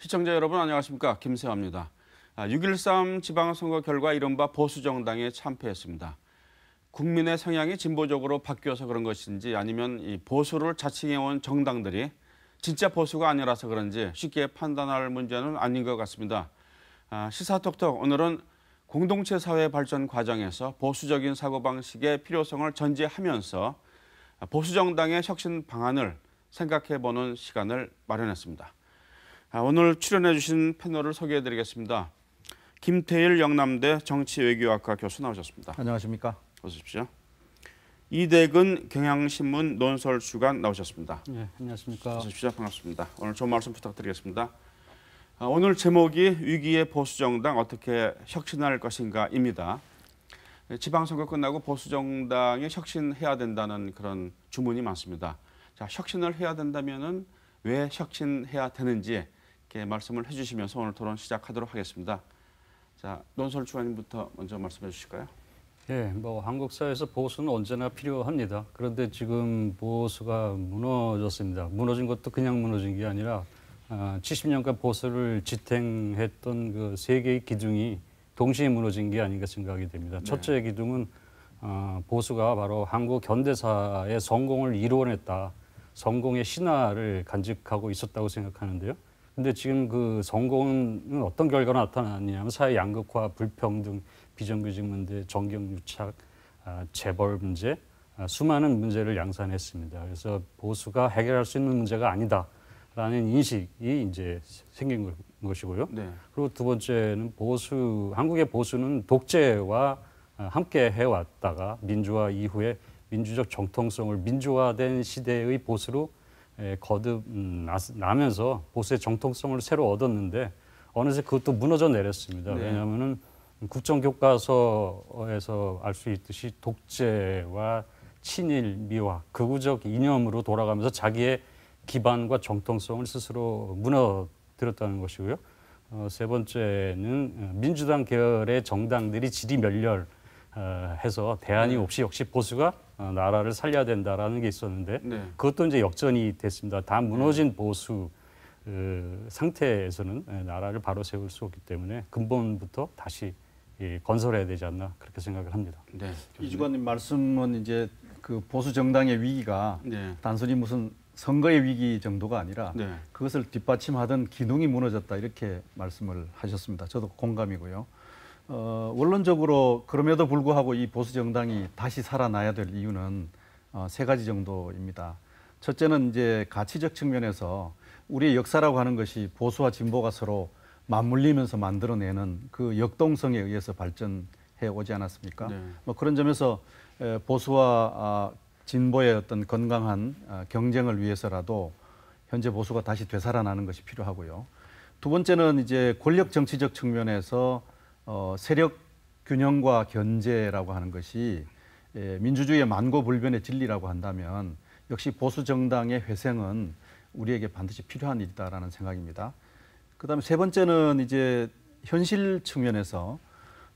시청자 여러분 안녕하십니까, 김세화입니다. 6.13 지방선거 결과 이른바 보수정당에 참패했습니다. 국민의 성향이 진보적으로 바뀌어서 그런 것인지 아니면 이 보수를 자칭해온 정당들이 진짜 보수가 아니라서 그런지 쉽게 판단할 문제는 아닌 것 같습니다. 시사톡톡 오늘은 공동체 사회 발전 과정에서 보수적인 사고방식의 필요성을 전제하면서 보수정당의 혁신 방안을 생각해보는 시간을 마련했습니다. 오늘 출연해 주신 패널을 소개해드리겠습니다. 김태일 영남대 정치외교학과 교수 나오셨습니다. 안녕하십니까? 어서 오십시오. 이대근 경향신문 논설주간 나오셨습니다. 네, 안녕하십니까? 어서 오십시오. 반갑습니다. 오늘 좋은 말씀 부탁드리겠습니다. 오늘 제목이 위기의 보수정당 어떻게 혁신할 것인가입니다. 지방선거 끝나고 보수정당이 혁신해야 된다는 그런 주문이 많습니다. 자, 혁신을 해야 된다면은 왜 혁신해야 되는지 이렇게 말씀을 해주시면서 오늘 토론 시작하도록 하겠습니다. 자, 논설주간님부터 먼저 말씀해 주실까요? 예, 한국 사회에서 보수는 언제나 필요합니다. 그런데 지금 보수가 무너졌습니다. 무너진 것도 그냥 무너진 게 아니라 70년간 보수를 지탱했던 그 세 개의 기둥이 동시에 무너진 게 아닌가 생각이 됩니다. 네. 첫째 기둥은 보수가 바로 한국 현대사의 성공을 이루어냈다. 성공의 신화를 간직하고 있었다고 생각하는데요. 근데 지금 그 성공은 어떤 결과가 나타났냐면 사회 양극화, 불평등, 비정규직 문제, 정경유착, 재벌 문제, 수많은 문제를 양산했습니다. 그래서 보수가 해결할 수 있는 문제가 아니다라는 인식이 이제 생긴 것이고요. 네. 그리고 두 번째는 한국의 보수는 독재와 함께 해왔다가 민주화 이후에 민주적 정통성을 민주화된 시대의 보수로 거듭나면서 보수의 정통성을 새로 얻었는데 어느새 그것도 무너져 내렸습니다. 네. 왜냐하면은 국정교과서에서 알 수 있듯이 독재와 친일, 미화, 극우적 이념으로 돌아가면서 자기의 기반과 정통성을 스스로 무너뜨렸다는 것이고요. 세 번째는 민주당 계열의 정당들이 지리멸렬해서 대안이 없이 역시 보수가 나라를 살려야 된다라는 게 있었는데 네. 그것도 이제 역전이 됐습니다. 다 무너진 보수 상태에서는 나라를 바로 세울 수 없기 때문에 근본부터 다시 건설해야 되지 않나 그렇게 생각을 합니다. 네. 이주관님 말씀은 이제 그 보수 정당의 위기가 네. 단순히 무슨 선거의 위기 정도가 아니라 네. 그것을 뒷받침하던 기둥이 무너졌다 이렇게 말씀을 하셨습니다. 저도 공감이고요. 원론적으로 그럼에도 불구하고 이 보수 정당이 다시 살아나야 될 이유는 세 가지 정도입니다. 첫째는 이제 가치적 측면에서 우리의 역사라고 하는 것이 보수와 진보가 서로 맞물리면서 만들어내는 그 역동성에 의해서 발전해 오지 않았습니까? 네. 그런 점에서 보수와 진보의 어떤 건강한 경쟁을 위해서라도 현재 보수가 다시 되살아나는 것이 필요하고요. 두 번째는 이제 권력 정치적 측면에서 세력 균형과 견제라고 하는 것이 민주주의의 만고불변의 진리라고 한다면 역시 보수 정당의 회생은 우리에게 반드시 필요한 일이다라는 생각입니다. 그다음에 세 번째는 이제 현실 측면에서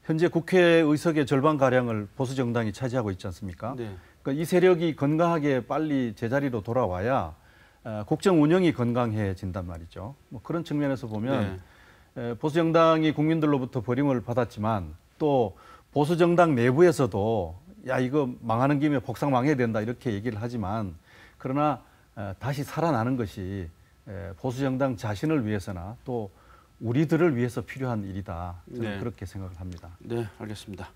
현재 국회 의석의 절반 가량을 보수 정당이 차지하고 있지 않습니까? 네. 그러니까 이 세력이 건강하게 빨리 제자리로 돌아와야 국정 운영이 건강해진단 말이죠. 그런 측면에서 보면 보수 정당이 국민들로부터 버림을 받았지만 또 보수 정당 내부에서도 야 이거 망하는 김에 복상 망해야 된다 이렇게 얘기를 하지만 그러나 다시 살아나는 것이 보수 정당 자신을 위해서나 또 우리들을 위해서 필요한 일이다. 저는 네. 그렇게 생각을 합니다. 네, 알겠습니다.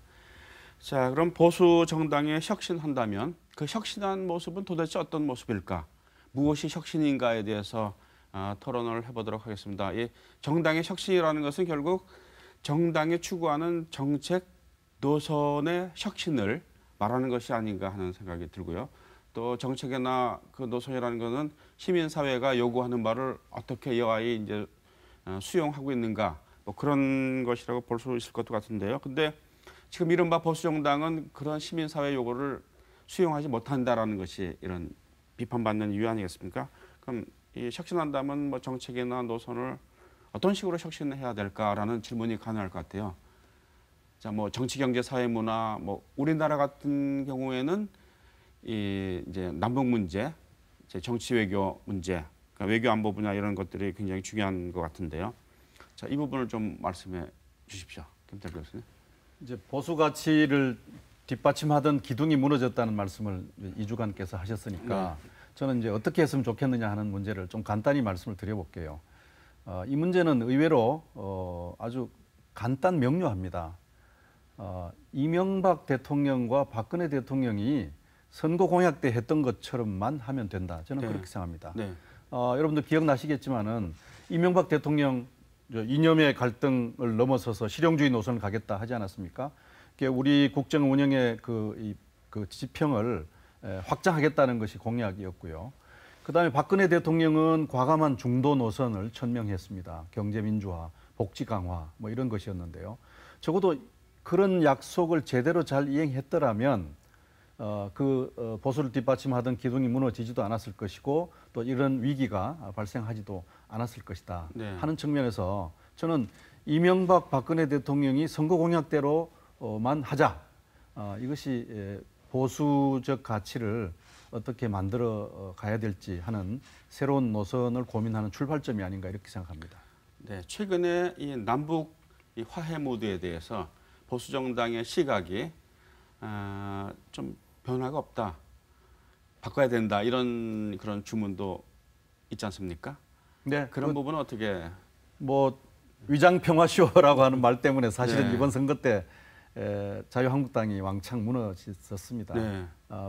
자, 그럼 보수 정당에 혁신한다면 그 혁신한 모습은 도대체 어떤 모습일까? 무엇이 혁신인가에 대해서 토론을 해보도록 하겠습니다. 이 정당의 혁신이라는 것은 결국 정당이 추구하는 정책 노선의 혁신을 말하는 것이 아닌가 하는 생각이 들고요. 또 정책이나 그 노선이라는 것은 시민사회가 요구하는 바를 어떻게 여하이 이제 수용하고 있는가 그런 것이라고 볼 수 있을 것도 같은데요. 근데 지금 이른바 보수정당은 그런 시민사회 요구를 수용하지 못한다라는 것이 이런 비판받는 이유 아니겠습니까? 그럼 이 혁신한다면 정책이나 노선을 어떤 식으로 혁신해야 될까라는 질문이 가능할 것 같아요. 자, 정치, 경제, 사회, 문화, 우리나라 같은 경우에는 이제 남북 문제, 정치 외교 문제, 그러니까 외교 안보 분야 이런 것들이 굉장히 중요한 것 같은데요. 자, 이 부분을 좀 말씀해 주십시오, 김태일 교수님. 이제 보수 가치를 뒷받침하던 기둥이 무너졌다는 말씀을 이 주간께서 하셨으니까 저는 이제 어떻게 했으면 좋겠느냐 하는 문제를 좀 간단히 말씀을 드려볼게요. 이 문제는 의외로 아주 간단 명료합니다. 이명박 대통령과 박근혜 대통령이 선거 공약 때 했던 것처럼만 하면 된다. 저는 네. 그렇게 생각합니다. 네. 여러분들 기억나시겠지만은 이명박 대통령 이념의 갈등을 넘어서서 실용주의 노선을 가겠다 하지 않았습니까? 우리 국정 운영의 그 지평을 확장하겠다는 것이 공약이었고요. 그다음에 박근혜 대통령은 과감한 중도 노선을 천명했습니다. 경제 민주화, 복지 강화 뭐 이런 것이었는데요. 적어도 그런 약속을 제대로 잘 이행했더라면 보수를 뒷받침하던 기둥이 무너지지도 않았을 것이고 또 이런 위기가 발생하지도 않았을 것이다 하는 측면에서 저는 이명박 박근혜 대통령이 선거 공약대로만 하자. 이것이 보수적 가치를 어떻게 만들어 가야 될지 하는 새로운 노선을 고민하는 출발점이 아닌가 이렇게 생각합니다. 네, 최근에 이 남북 이 화해 모드에 대해서 보수 정당의 시각이 좀 변화가 없다, 바꿔야 된다 이런 그런 주문도 있지 않습니까? 네, 그런 부분은 어떻게? 뭐 위장 평화쇼라고 하는 말 때문에 사실은 네. 이번 선거 때 자유한국당이 왕창 무너졌습니다. 네.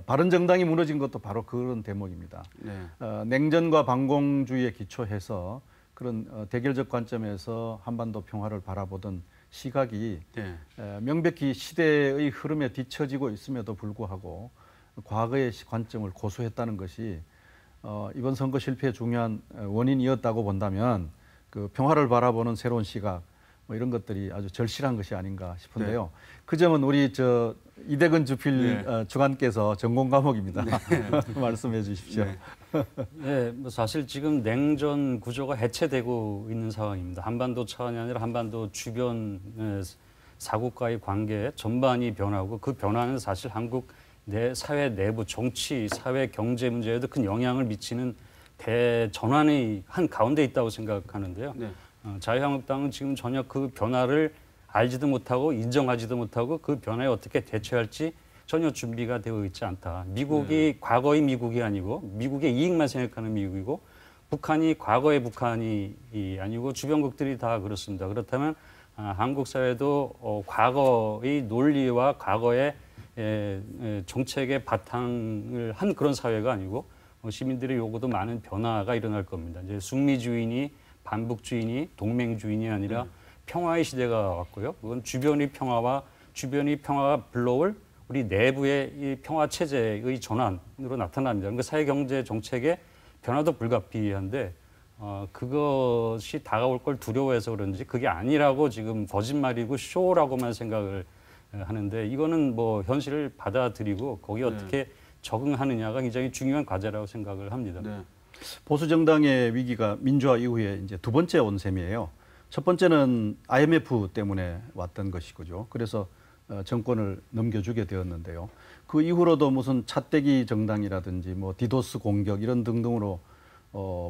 바른정당이 무너진 것도 바로 그런 대목입니다. 네. 냉전과 반공주의에 기초해서 그런 대결적 관점에서 한반도 평화를 바라보던 시각이 네. 명백히 시대의 흐름에 뒤처지고 있음에도 불구하고 과거의 관점을 고수했다는 것이 이번 선거 실패의 중요한 원인이었다고 본다면 그 평화를 바라보는 새로운 시각 뭐 이런 것들이 아주 절실한 것이 아닌가 싶은데요. 그 점은 우리 이대근 주필 주간께서 전공 과목입니다. 말씀해 주십시오. 네, 뭐 사실 지금 냉전 구조가 해체되고 있는 상황입니다. 한반도 차원이 아니라 한반도 주변 사국과의 관계 전반이 변하고 그 변화는 사실 한국 사회 내부 정치, 사회, 경제 문제에도 큰 영향을 미치는 대전환의 한 가운데 있다고 생각하는데요. 네. 자유한국당은 지금 전혀 그 변화를 알지도 못하고 인정하지도 못하고 그 변화에 어떻게 대처할지 전혀 준비가 되어 있지 않다. 미국이 과거의 미국이 아니고 미국의 이익만 생각하는 미국이고 북한이 과거의 북한이 아니고 주변국들이 다 그렇습니다. 그렇다면 한국 사회도 과거의 논리와 과거의 정책의 바탕을 한 그런 사회가 아니고 시민들의 요구도 많은 변화가 일어날 겁니다. 이제 숙미주의니 반북주의니 동맹주의니 아니라 평화의 시대가 왔고요. 그건 주변의 평화가 불러올 우리 내부의 이 평화 체제의 전환으로 나타납니다. 그러니까 사회 경제 정책의 변화도 불가피한데 그것이 다가올 걸 두려워해서 그런지 그게 아니라고 지금 거짓말이고 쇼라고만 생각을 하는데 이거는 뭐 현실을 받아들이고 거기에 어떻게 적응하느냐가 굉장히 중요한 과제라고 생각을 합니다. 네. 보수 정당의 위기가 민주화 이후에 이제 두 번째 온 셈이에요. 첫 번째는 IMF 때문에 왔던 것이고요. 그래서 정권을 넘겨주게 되었는데요. 그 이후로도 무슨 차떼기 정당이라든지 뭐 디도스 공격 이런 등등으로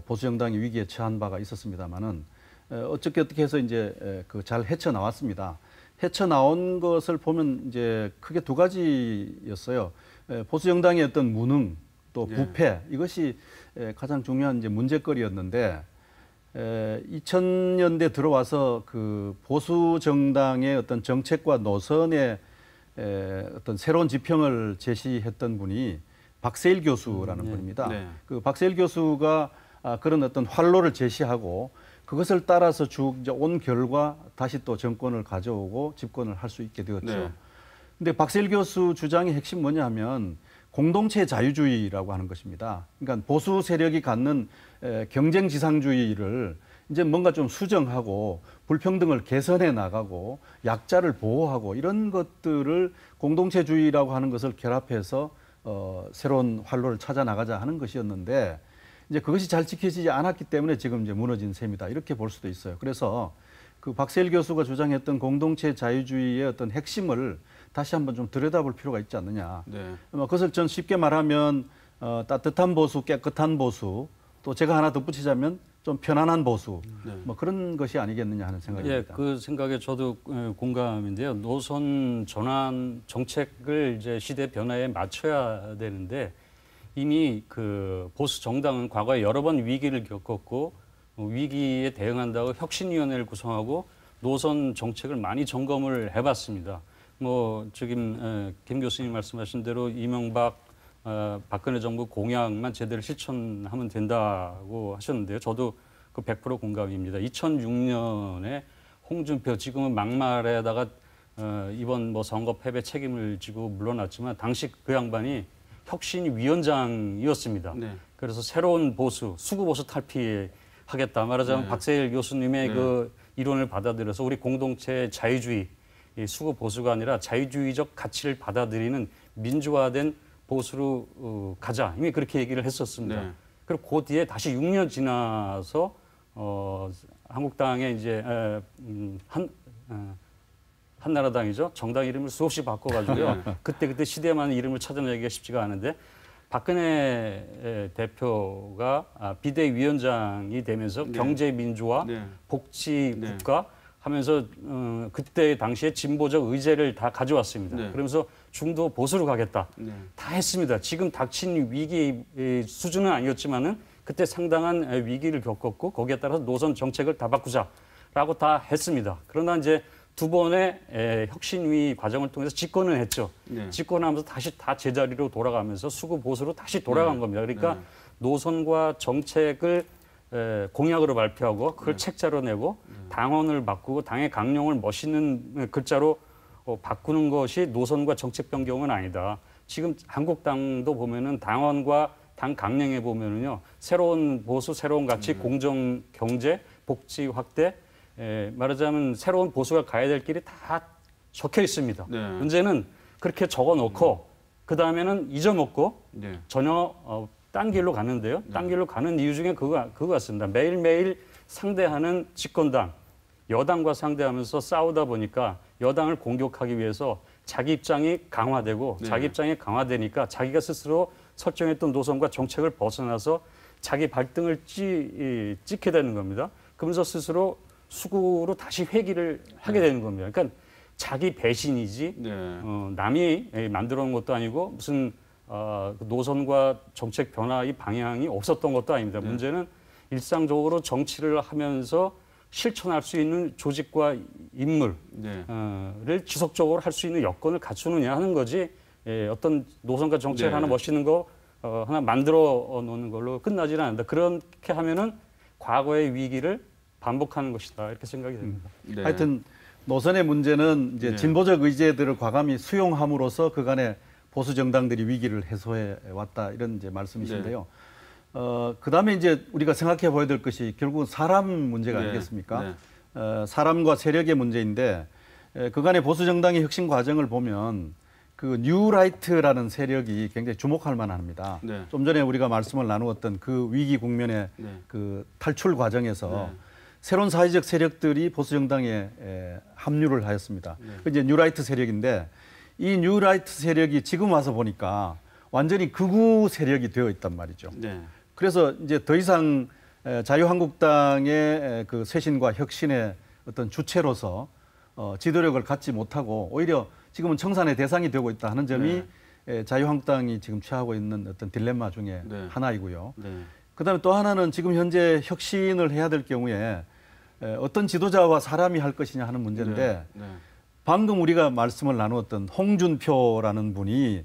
보수 정당이 위기에 처한 바가 있었습니다만은 어떻게 해서 이제 잘 헤쳐 나왔습니다. 헤쳐 나온 것을 보면 이제 크게 두 가지였어요. 보수 정당의 어떤 무능 또 부패 이것이 가장 중요한 이제 문제거리였는데 2000년대 들어와서 그 보수 정당의 어떤 정책과 노선의 어떤 새로운 지평을 제시했던 분이 박세일 교수라는 분입니다. 네. 그 박세일 교수가 그런 어떤 활로를 제시하고 그것을 따라서 쭉 이제 온 결과 다시 또 정권을 가져오고 집권을 할 수 있게 되었죠. 네. 근데 박세일 교수 주장의 핵심 뭐냐면 공동체 자유주의라고 하는 것입니다. 그러니까 보수 세력이 갖는 경쟁 지상주의를 이제 뭔가 좀 수정하고 불평등을 개선해 나가고 약자를 보호하고 이런 것들을 공동체주의라고 하는 것을 결합해서 새로운 활로를 찾아 나가자 하는 것이었는데 이제 그것이 잘 지켜지지 않았기 때문에 지금 이제 무너진 셈이다 이렇게 볼 수도 있어요. 그래서 그 박세일 교수가 주장했던 공동체 자유주의의 어떤 핵심을 다시 한번 좀 들여다볼 필요가 있지 않느냐. 네. 그것을 전 쉽게 말하면 따뜻한 보수, 깨끗한 보수, 또 제가 하나 덧붙이자면 좀 편안한 보수 네. 뭐 그런 것이 아니겠느냐 하는 예, 생각입니다. 그 생각에 저도 공감인데요. 노선 전환 정책을 이제 시대 변화에 맞춰야 되는데 이미 그 보수 정당은 과거에 여러 번 위기를 겪었고 위기에 대응한다고 혁신위원회를 구성하고 노선 정책을 많이 점검을 해봤습니다. 뭐 지금 김 교수님 말씀하신 대로 이명박 박근혜 정부 공약만 제대로 실천하면 된다고 하셨는데요. 저도 그 100% 공감입니다. 2006년에 홍준표 지금은 막말에다가 이번 뭐 선거 패배 책임을 지고 물러났지만 당시 그 양반이 혁신위원장이었습니다. 네. 그래서 새로운 보수, 수구 보수 탈피하겠다. 말하자면 네. 박세일 교수님의 네. 그 이론을 받아들여서 우리 공동체 자유주의, 이 수구 보수가 아니라 자유주의적 가치를 받아들이는 민주화된 보수로 가자. 이미 그렇게 얘기를 했었습니다. 네. 그리고 그 뒤에 다시 6년 지나서 한국당에 이제 한나라당이죠. 정당 이름을 수없이 바꿔가지고요. 그때 시대에 맞는 이름을 찾아내기가 쉽지가 않은데 박근혜 대표가 비대위원장이 되면서 네. 경제 민주화, 네. 복지 네. 국가 하면서 그때 당시에 진보적 의제를 다 가져왔습니다. 네. 그러면서 중도 보수로 가겠다. 네. 다 했습니다. 지금 닥친 위기 수준은 아니었지만은 그때 상당한 위기를 겪었고 거기에 따라서 노선 정책을 다 바꾸자라고 다 했습니다. 그러나 이제 두 번의 혁신위 과정을 통해서 집권을 했죠. 네. 집권하면서 다시 다 제자리로 돌아가면서 수구 보수로 다시 돌아간 네. 겁니다. 그러니까 네. 노선과 정책을 공약으로 발표하고 그걸 책자로 내고 당원을 바꾸고 당의 강령을 멋있는 글자로 바꾸는 것이 노선과 정책 변경은 아니다. 지금 한국당도 보면은 당원과 당 강령에 보면은요 새로운 보수, 새로운 가치, 공정 경제, 복지 확대, 말하자면 새로운 보수가 가야 될 길이 다 적혀 있습니다. 네. 문제는 그렇게 적어놓고 그 다음에는 잊어먹고 네. 전혀 딴 길로 가는데요. 딴 길로 가는 이유 중에 그거 같습니다. 매일매일 상대하는 집권당, 여당과 상대하면서 싸우다 보니까 여당을 공격하기 위해서 자기 입장이 강화되고 네. 자기 입장이 강화되니까 자기가 스스로 설정했던 노선과 정책을 벗어나서 자기 발등을 찍게 되는 겁니다. 그러면서 스스로 수구로 다시 회귀를 하게 되는 겁니다. 그러니까 자기 배신이지 네. 남이 만들어 놓은 것도 아니고 무슨 노선과 정책 변화 이 방향이 없었던 것도 아닙니다. 네. 문제는 일상적으로 정치를 하면서 실천할 수 있는 조직과 인물을 네. 지속적으로 할 수 있는 여건을 갖추느냐 하는 거지 어떤 노선과 정책을 네. 하나 멋있는 거 하나 만들어 놓는 걸로 끝나지는 않는다. 그렇게 하면은 과거의 위기를 반복하는 것이다. 이렇게 생각이 됩니다. 네. 하여튼 노선의 문제는 이제 네. 진보적 의제들을 과감히 수용함으로써 그간의 보수 정당들이 위기를 해소해 왔다 이런 이제 말씀이신데요. 그다음에 이제 우리가 생각해 봐야 될 것이 결국은 사람 문제가 네. 아니겠습니까? 네. 사람과 세력의 문제인데 그간의 보수 정당의 혁신 과정을 보면 그 뉴라이트라는 세력이 굉장히 주목할 만합니다. 네. 좀 전에 우리가 말씀을 나누었던 그 위기 국면의 네. 그 탈출 과정에서 네. 새로운 사회적 세력들이 보수 정당에 합류를 하였습니다. 네. 그 이제 뉴라이트 세력인데 이 뉴라이트 세력이 지금 와서 보니까 완전히 극우 세력이 되어 있단 말이죠. 네. 그래서 이제 더 이상 자유한국당의 그 쇄신과 혁신의 어떤 주체로서 지도력을 갖지 못하고 오히려 지금은 청산의 대상이 되고 있다 하는 점이 자유한국당이 지금 취하고 있는 어떤 딜레마 중에 네. 하나이고요. 네. 그다음에 또 하나는 지금 현재 혁신을 해야 될 경우에 어떤 지도자와 사람이 할 것이냐 하는 문제인데 네. 방금 우리가 말씀을 나누었던 홍준표라는 분이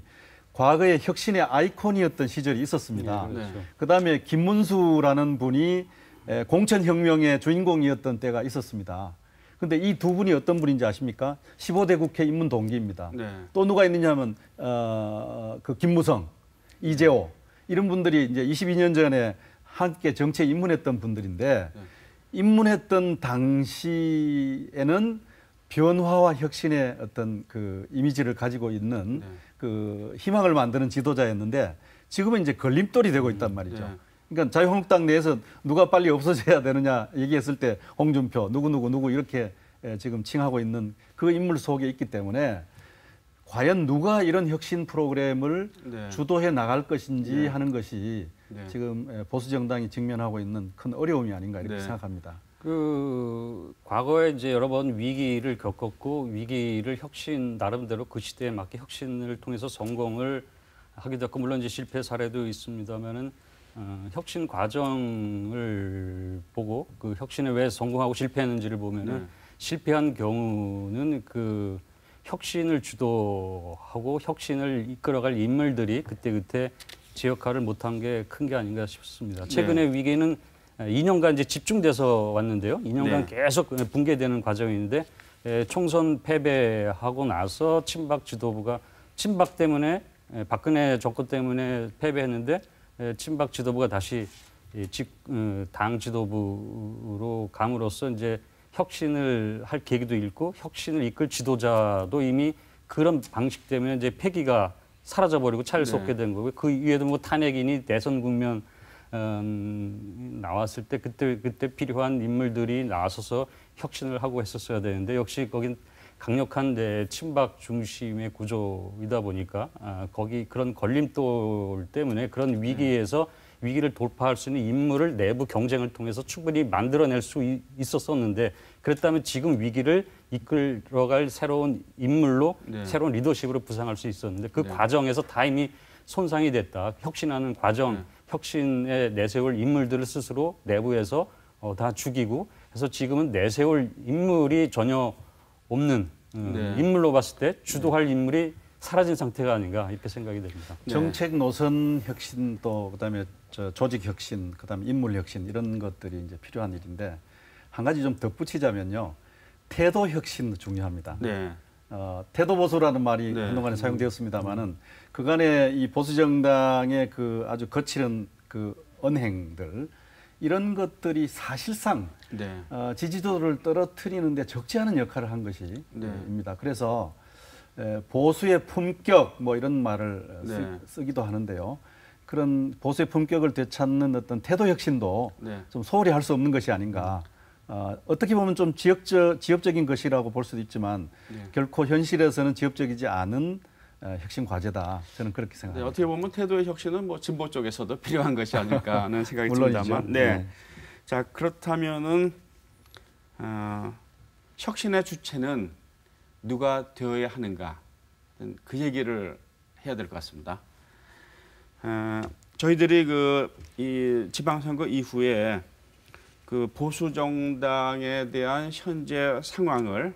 과거에 혁신의 아이콘이었던 시절이 있었습니다. 네, 그렇죠. 그다음에 김문수라는 분이 공천혁명의 주인공이었던 때가 있었습니다. 근데 이 두 분이 어떤 분인지 아십니까? 15대 국회 입문 동기입니다. 네. 또 누가 있느냐 하면 그 김무성, 이재호 이런 분들이 이제 22년 전에 함께 정치에 입문했던 분들인데 입문했던 당시에는 변화와 혁신의 어떤 그 이미지를 가지고 있는 그 희망을 만드는 지도자였는데 지금은 이제 걸림돌이 되고 있단 말이죠. 네. 그러니까 자유한국당 내에서 누가 빨리 없어져야 되느냐 얘기했을 때 홍준표 누구 이렇게 지금 칭하고 있는 그 인물 속에 있기 때문에 과연 누가 이런 혁신 프로그램을 네. 주도해 나갈 것인지 네. 하는 것이 네. 지금 보수 정당이 직면하고 있는 큰 어려움이 아닌가 이렇게 네. 생각합니다. 그 과거에 이제 여러 번 위기를 겪었고 위기를 혁신 나름대로 그 시대에 맞게 혁신을 통해서 성공을 하기도 했고 물론 이제 실패 사례도 있습니다만은 혁신 과정을 보고 그 혁신에 왜 성공하고 실패했는지를 보면은 네. 실패한 경우는 그 혁신을 주도하고 혁신을 이끌어갈 인물들이 그때 제 역할을 못한 게 큰 게 아닌가 싶습니다. 최근의 위기는 2년간 이제 집중돼서 왔는데요. 2년간 네. 계속 붕괴되는 과정인데 총선 패배하고 나서 친박 지도부가 친박 때문에 박근혜 정권 때문에 패배했는데 친박 지도부가 다시 당 지도부로 감으로써 이제 혁신을 할 계기도 잃고 혁신을 이끌 지도자도 이미 그런 방식 때문에 이제 패기가 사라져버리고 차를 네. 쏟게 된 거고요. 그 위에도 뭐 탄핵이니 대선 국면 나왔을 때 그때 필요한 인물들이 나서서 혁신을 하고 했었어야 되는데 역시 거긴 강력한 친박 중심의 구조이다 보니까 거기 그런 걸림돌 때문에 그런 위기에서 위기를 돌파할 수 있는 인물을 내부 경쟁을 통해서 충분히 만들어낼 수 있었었는데 그랬다면 지금 위기를 이끌어갈 새로운 인물로 네. 새로운 리더십으로 부상할 수 있었는데 그 네. 과정에서 다 이미 손상이 됐다. 혁신하는 과정, 네. 혁신에 내세울 인물들을 스스로 내부에서 다 죽이고 그래서 지금은 내세울 인물이 전혀 없는 네. 인물로 봤을 때 주도할 인물이 사라진 상태가 아닌가 이렇게 생각이 됩니다. 네. 정책 노선 혁신 또 그다음에 조직 혁신, 그다음에 인물 혁신 이런 것들이 이제 필요한 일인데 한 가지 좀 덧붙이자면요. 태도 혁신도 중요합니다. 네. 태도 보수라는 말이 네. 한동안에 사용되었습니다만은 그간의 이 보수 정당의 그 아주 거칠은 그 언행들 이런 것들이 사실상 네. 지지도를 떨어뜨리는데 적지 않은 역할을 한 것입니다. 네. 그래서 보수의 품격 뭐 이런 말을 네. 쓰기도 하는데요. 그런 보수의 품격을 되찾는 어떤 태도 혁신도 네. 좀 소홀히 할 수 없는 것이 아닌가. 어떻게 보면 좀 지역적인 것이라고 볼 수도 있지만 네. 결코 현실에서는 지역적이지 않은 혁신 과제다. 저는 그렇게 네, 생각합니다. 어떻게 보면 태도의 혁신은 뭐 진보 쪽에서도 필요한 것이 아닐까 하는 생각이 물론이죠. 듭니다만. 네. 네. 자, 그렇다면은 혁신의 주체는 누가 되어야 하는가? 그 얘기를 해야 될 것 같습니다. 저희들이 이 지방선거 이후에 그 보수 정당에 대한 현재 상황을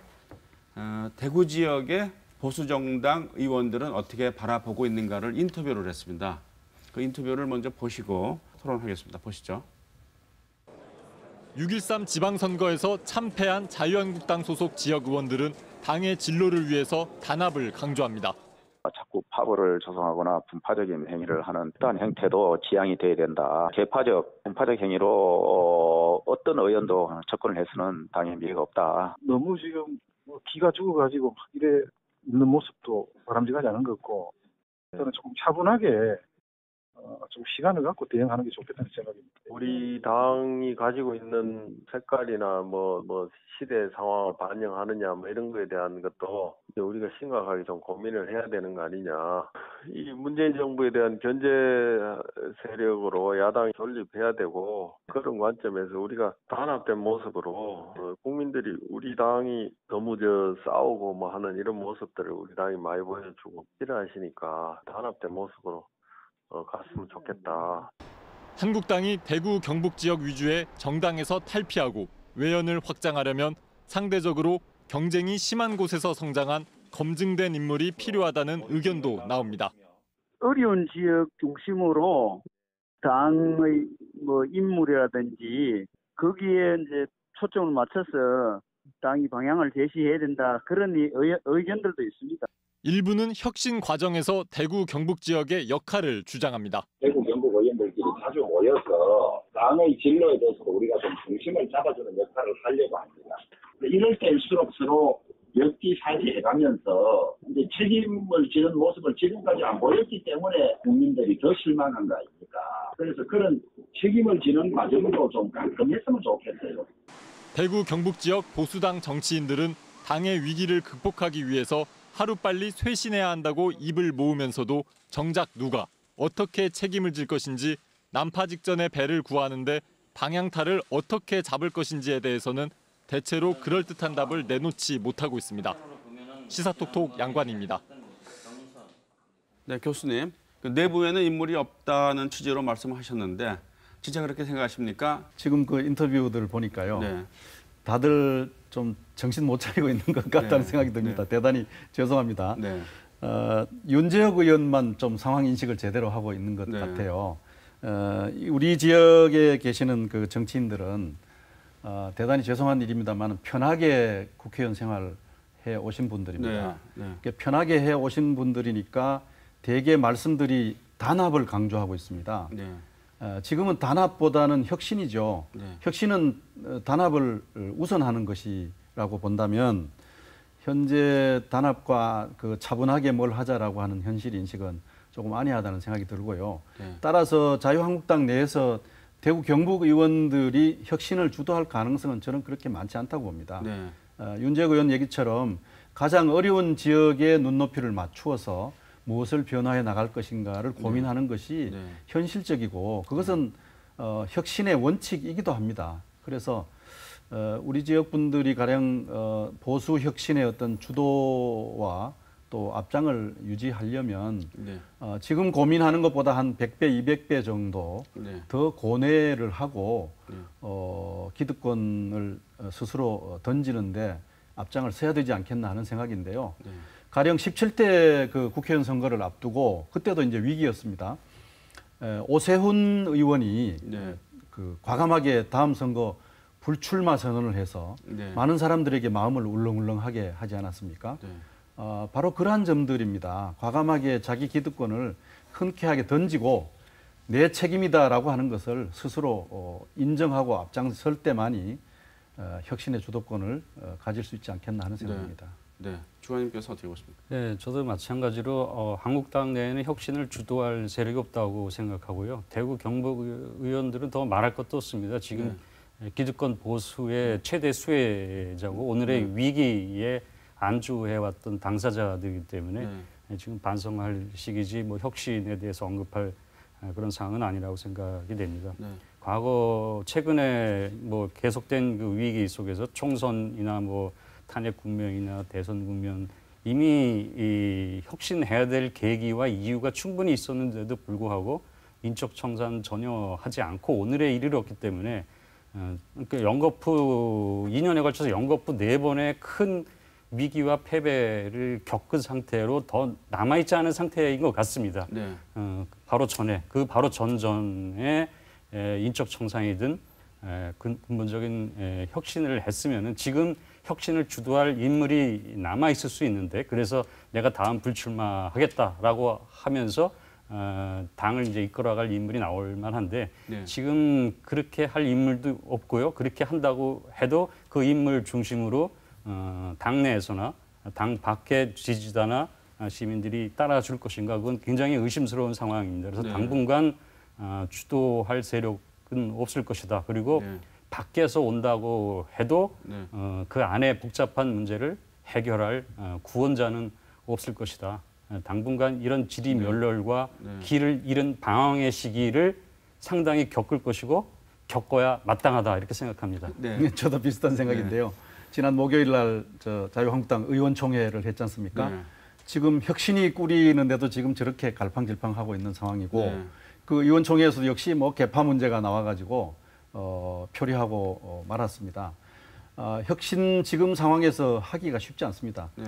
대구 지역의 보수 정당 의원들은 어떻게 바라보고 있는가를 인터뷰를 했습니다. 그 인터뷰를 먼저 보시고 토론하겠습니다. 보시죠. 6.13 지방선거에서 참패한 자유한국당 소속 지역 의원들은 당의 진로를 위해서 단합을 강조합니다. 자꾸 파벌을 조성하거나 분파적인 행위를 하는 이러한 행태도 지양이 돼야 된다. 개파적, 분파적 행위로 어떤 의원도 접근을 해서는 당의 미래가 없다. 너무 지금 기가 죽어가지고 막 이래 있는 모습도 바람직하지 않은 것 같고 저는 조금 차분하게 좀 시간을 갖고 대응하는 게 좋겠다는 생각입니다. 우리 당이 가지고 있는 색깔이나 뭐 시대 상황을 반영하느냐 뭐 이런 거에 대한 것도 우리가 심각하게 좀 고민을 해야 되는 거 아니냐. 이 문재인 정부에 대한 견제 세력으로 야당이 존립해야 되고 그런 관점에서 우리가 단합된 모습으로 국민들이 우리 당이 너무 싸우고 뭐 하는 이런 모습들을 우리 당이 많이 보여주고 싫어하시니까 단합된 모습으로 갔으면 좋겠다. 한국당이 대구 경북 지역 위주의 정당에서 탈피하고 외연을 확장하려면 상대적으로 경쟁이 심한 곳에서 성장한 검증된 인물이 필요하다는 의견도 나옵니다. 어려운 지역 중심으로 당의 인물이라든지 거기에 이제 초점을 맞춰서 당이 방향을 제시해야 된다. 그런 의견들도 있습니다. 일부는 혁신 과정에서 대구 경북 지역의 역할을 주장합니다. 대구 경북 의원들끼리 자주 모여서 당의 진로에 대해서 우리가 좀 중심을 잡아주는 역할을 하려고 합니다. 이럴 때일수록 서로 역지사지해가면서 이제 책임을 지는 모습을 지금까지 안 보였기 때문에 국민들이 더 실망한 거 아닙니까? 그래서 그런 책임을 지는 과정으로 좀 깔끔했으면 좋겠어요. 대구 경북 지역 보수당 정치인들은 당의 위기를 극복하기 위해서 하루빨리 쇄신해야 한다고 입을 모으면서도 정작 누가 어떻게 책임을 질 것인지 난파 직전에 배를 구하는데 방향타를 어떻게 잡을 것인지에 대해서는 대체로 그럴듯한 답을 내놓지 못하고 있습니다. 시사톡톡 양관입니다. 네, 교수님. 그 내부에는 인물이 없다는 취지로 말씀하셨는데 진짜 그렇게 생각하십니까? 지금 그 인터뷰들을 보니까요. 네. 다들 좀 정신 못 차리고 있는 것 같다는 네. 생각이 듭니다. 네. 대단히 죄송합니다. 네. 윤재혁 의원만 좀 상황 인식을 제대로 하고 있는 것 네. 같아요. 우리 지역에 계시는 그 정치인들은 대단히 죄송한 일입니다만 편하게 국회의원 생활 해 오신 분들입니다. 네. 네. 편하게 해 오신 분들이니까 대개 말씀들이 단합을 강조하고 있습니다. 네. 지금은 단합보다는 혁신이죠. 네. 혁신은 단합을 우선하는 것이라고 본다면 현재 단합과 그 차분하게 뭘 하자라고 하는 현실 인식은 조금 안이하다는 생각이 들고요. 네. 따라서 자유한국당 내에서 대구 경북 의원들이 혁신을 주도할 가능성은 저는 그렇게 많지 않다고 봅니다. 네. 윤재혁 의원 얘기처럼 가장 어려운 지역에 눈높이를 맞추어서 무엇을 변화해 나갈 것인가를 고민하는 것이 네. 현실적이고 그것은 혁신의 원칙이기도 합니다. 그래서 우리 지역 분들이 가령 보수 혁신의 어떤 주도와 또 앞장을 유지하려면 네. 지금 고민하는 것보다 한 100배, 200배 정도 네. 더 고뇌를 하고 네. 기득권을 스스로 던지는데 앞장을 서야 되지 않겠나 하는 생각인데요. 네. 가령 17대 그 국회의원 선거를 앞두고 그때도 이제 위기였습니다. 오세훈 의원이 네. 그 과감하게 다음 선거 불출마 선언을 해서 네. 많은 사람들에게 마음을 울렁울렁하게 하지 않았습니까? 네. 바로 그러한 점들입니다. 과감하게 자기 기득권을 흔쾌하게 던지고 내 책임이다라고 하는 것을 스스로 인정하고 앞장설 때만이 혁신의 주도권을 가질 수 있지 않겠나 하는 생각입니다. 네. 주관님께서 어떻게 보십니까? 네, 저도 마찬가지로 한국당 내에는 혁신을 주도할 세력이 없다고 생각하고요. 대구 경북 의원들은 더 말할 것도 없습니다. 지금 기득권 보수의 최대 수혜자고 오늘의 위기에 안주해왔던 당사자들이기 때문에 지금 반성할 시기지 뭐 혁신에 대해서 언급할 그런 상황은 아니라고 생각이 됩니다. 네. 과거 최근에 뭐 계속된 그 위기 속에서 총선이나 뭐 탄핵 국면이나 대선 국면 이미 이 혁신해야 될 계기와 이유가 충분히 있었는데도 불구하고 인적 청산 전혀 하지 않고 오늘에 이르렀기 때문에 그러니까 연거푸 2년에 걸쳐서 연거푸 4번의 큰 위기와 패배를 겪은 상태로 더 남아있지 않은 상태인 것 같습니다. 네. 바로 전에 그 바로 전전에 인적 청산이든 근본적인 혁신을 했으면은 지금 혁신을 주도할 인물이 남아 있을 수 있는데 그래서 내가 다음 불출마하겠다라고 하면서 당을 이제 이끌어갈 인물이 나올 만한데 네. 지금 그렇게 할 인물도 없고요. 그렇게 한다고 해도 그 인물 중심으로 당내에서나 당 밖의 지지자나 시민들이 따라줄 것인가 그건 굉장히 의심스러운 상황입니다. 그래서 네. 당분간 주도할 세력은 없을 것이다. 그리고 네. 밖에서 온다고 해도 네. 그 안에 복잡한 문제를 해결할 구원자는 없을 것이다. 당분간 이런 지리멸렬과 길을 잃은 방황의 시기를 상당히 겪을 것이고 겪어야 마땅하다 이렇게 생각합니다. 네. 저도 비슷한 생각인데요. 지난 목요일 날 자유한국당 의원총회를 했지 않습니까? 네. 지금 혁신이 꾸리는데도 지금 저렇게 갈팡질팡하고 있는 상황이고 네. 그 의원총회에서도 역시 뭐 개파 문제가 나와가지고 표리하고 말았습니다. 혁신 지금 상황에서 하기가 쉽지 않습니다. 네.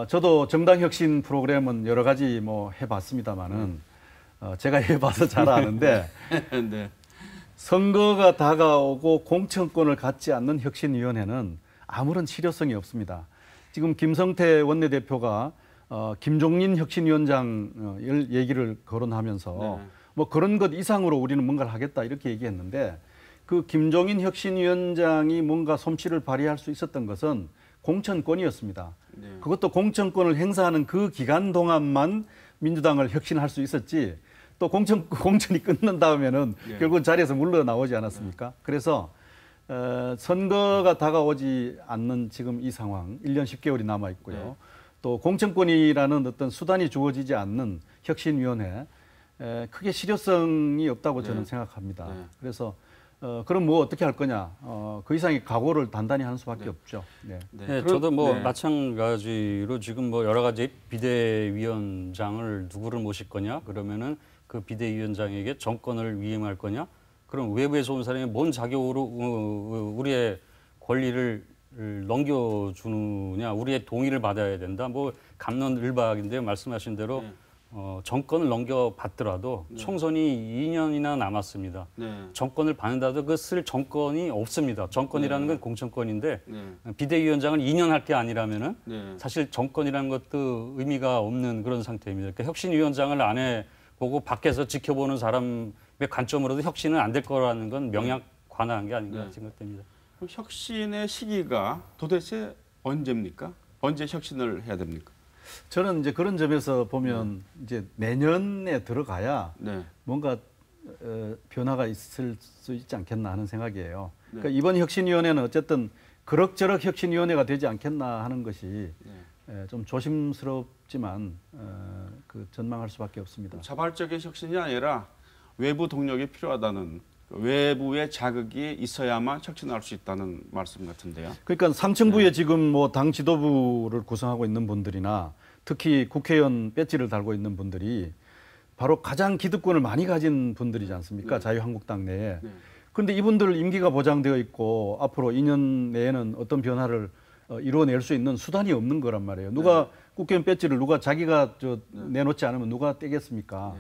저도 정당 혁신 프로그램은 여러 가지 뭐 해봤습니다만은 제가 해봐서 잘 아는데 네. 선거가 다가오고 공천권을 갖지 않는 혁신위원회는 아무런 실효성이 없습니다. 지금 김성태 원내대표가 김종린 혁신위원장 얘기를 거론하면서 뭐 그런 것 이상으로 우리는 뭔가를 하겠다 이렇게 얘기했는데 그 김종인 혁신위원장이 뭔가 솜씨를 발휘할 수 있었던 것은 공천권이었습니다. 그것도 공천권을 행사하는 그 기간 동안만 민주당을 혁신할 수 있었지 또 공천이 끝난 다음에는 결국은 자리에서 물러나오지 않았습니까? 그래서 선거가 다가오지 않는 지금 이 상황, 1년 10개월이 남아 있고요. 또 공천권이라는 어떤 수단이 주어지지 않는 혁신위원회, 크게 실효성이 없다고 저는 생각합니다. 그래서 그럼 뭐 어떻게 할 거냐? 그 이상의 각오를 단단히 하는 수밖에 없죠. 네. 네, 저도 뭐 마찬가지로 지금 뭐 여러 가지 비대위원장을 누구를 모실 거냐? 그러면은 그 비대위원장에게 정권을 위임할 거냐? 그럼 외부에서 온 사람이 뭔 자격으로 우리의 권리를 넘겨주느냐? 우리의 동의를 받아야 된다. 뭐 갑론을박인데요. 말씀하신 대로 정권을 넘겨받더라도 총선이 2년이나 남았습니다. 정권을 받는다도 그 쓸 정권이 없습니다. 정권이라는 건 공천권인데 비대위원장을 2년 할 게 아니라면은 사실 정권이라는 것도 의미가 없는 그런 상태입니다. 그러니까 혁신위원장을 안 해보고 밖에서 지켜보는 사람의 관점으로도 혁신은 안 될 거라는 건 명약관화한 게 아닌가 생각됩니다. 그럼 혁신의 시기가 도대체 언제입니까? 언제 혁신을 해야 됩니까? 저는 이제 그런 점에서 보면 이제 내년에 들어가야 뭔가 변화가 있을 수 있지 않겠나 하는 생각이에요. 그러니까 이번 혁신위원회는 어쨌든 그럭저럭 혁신위원회가 되지 않겠나 하는 것이 좀 조심스럽지만 그 전망할 수밖에 없습니다. 자발적인 혁신이 아니라 외부 동력이 필요하다는, 외부의 자극이 있어야만 혁신할 수 있다는 말씀 같은데요. 그러니까 상층부에 지금 뭐 당 지도부를 구성하고 있는 분들이나 특히 국회의원 배지를 달고 있는 분들이 바로 가장 기득권을 많이 가진 분들이지 않습니까? 자유한국당 내에. 그런데 이분들 임기가 보장되어 있고 앞으로 2년 내에는 어떤 변화를 이루어낼 수 있는 수단이 없는 거란 말이에요. 누가 국회의원 배지를 누가 자기가 내놓지 않으면 누가 떼겠습니까?